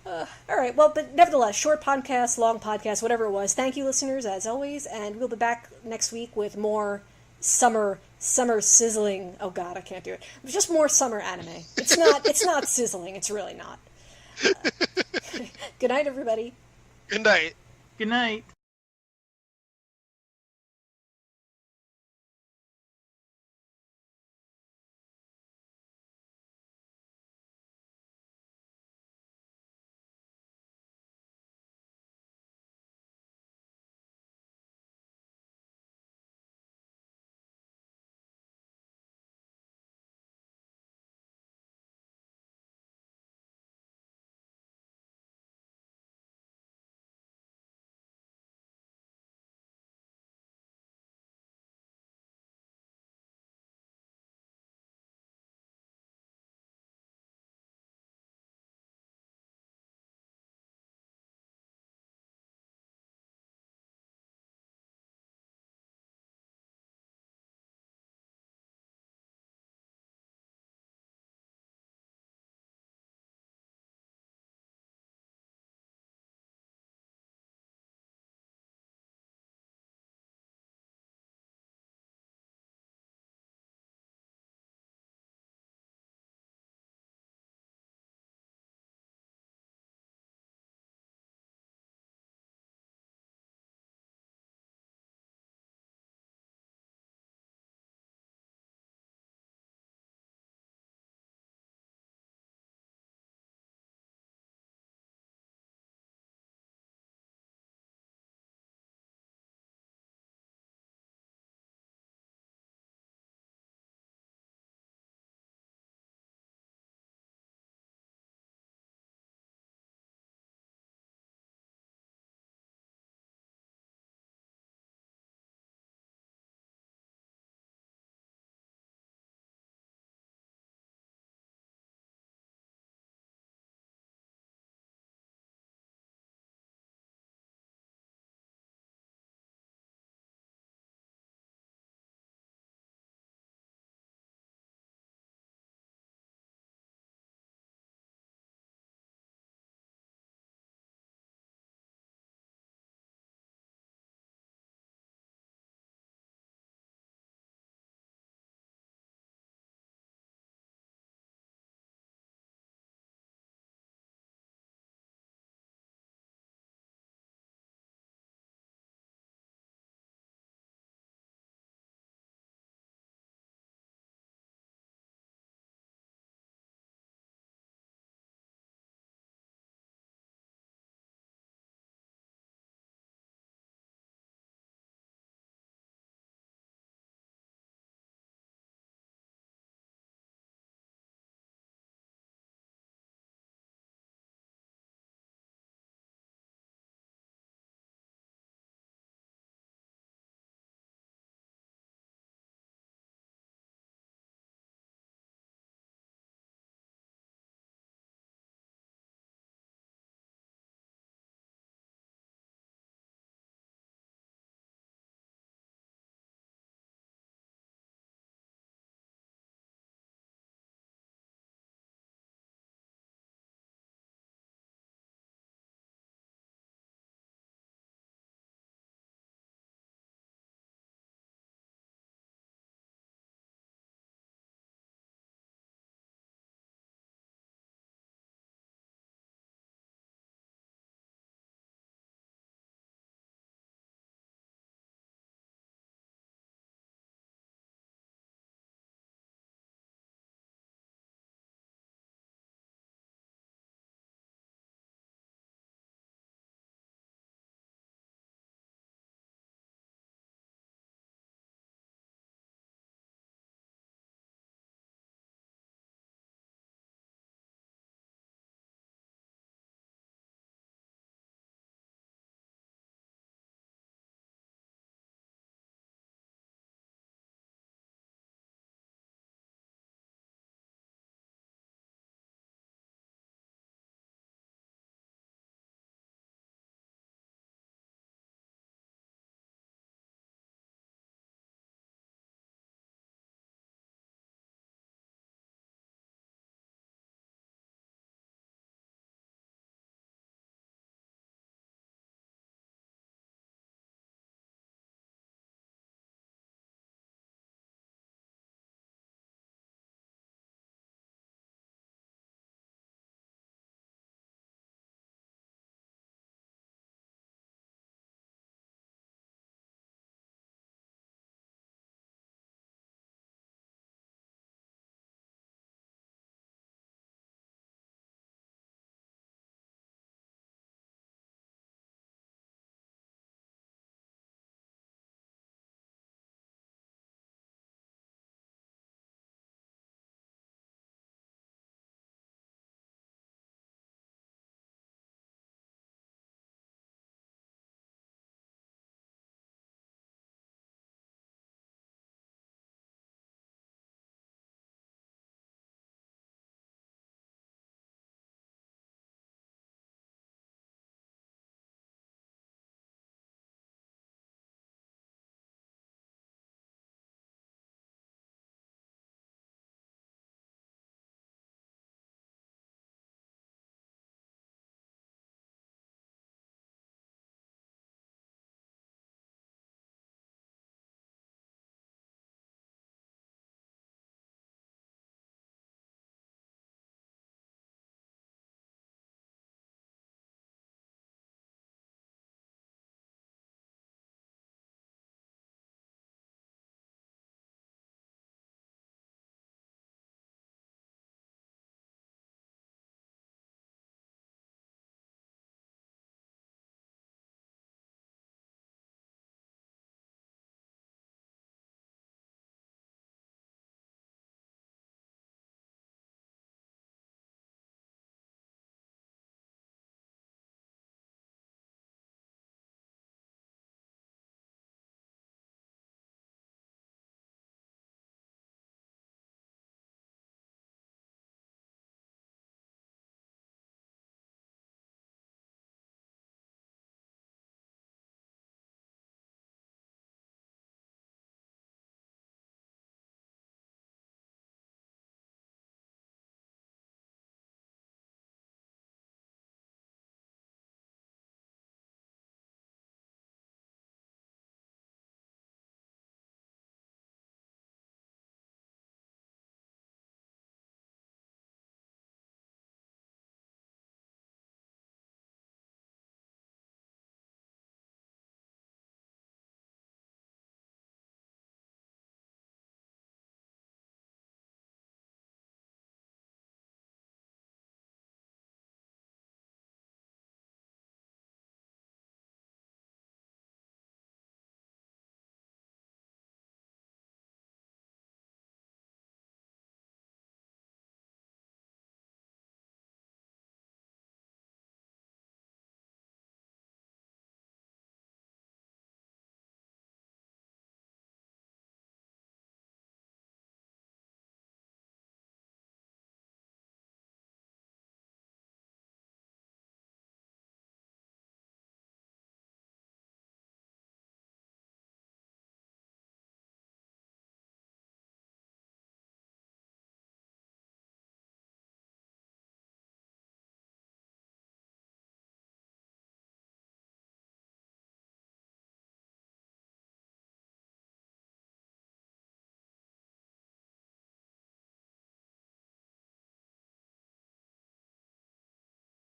All right, well, but nevertheless, short podcast, long podcast, whatever it was. Thank you, listeners, as always, and we'll be back next week with more summer sizzling. Oh God, I can't do it. Just more summer anime. It's not sizzling. It's really not. Good night, everybody. Good night. Good night.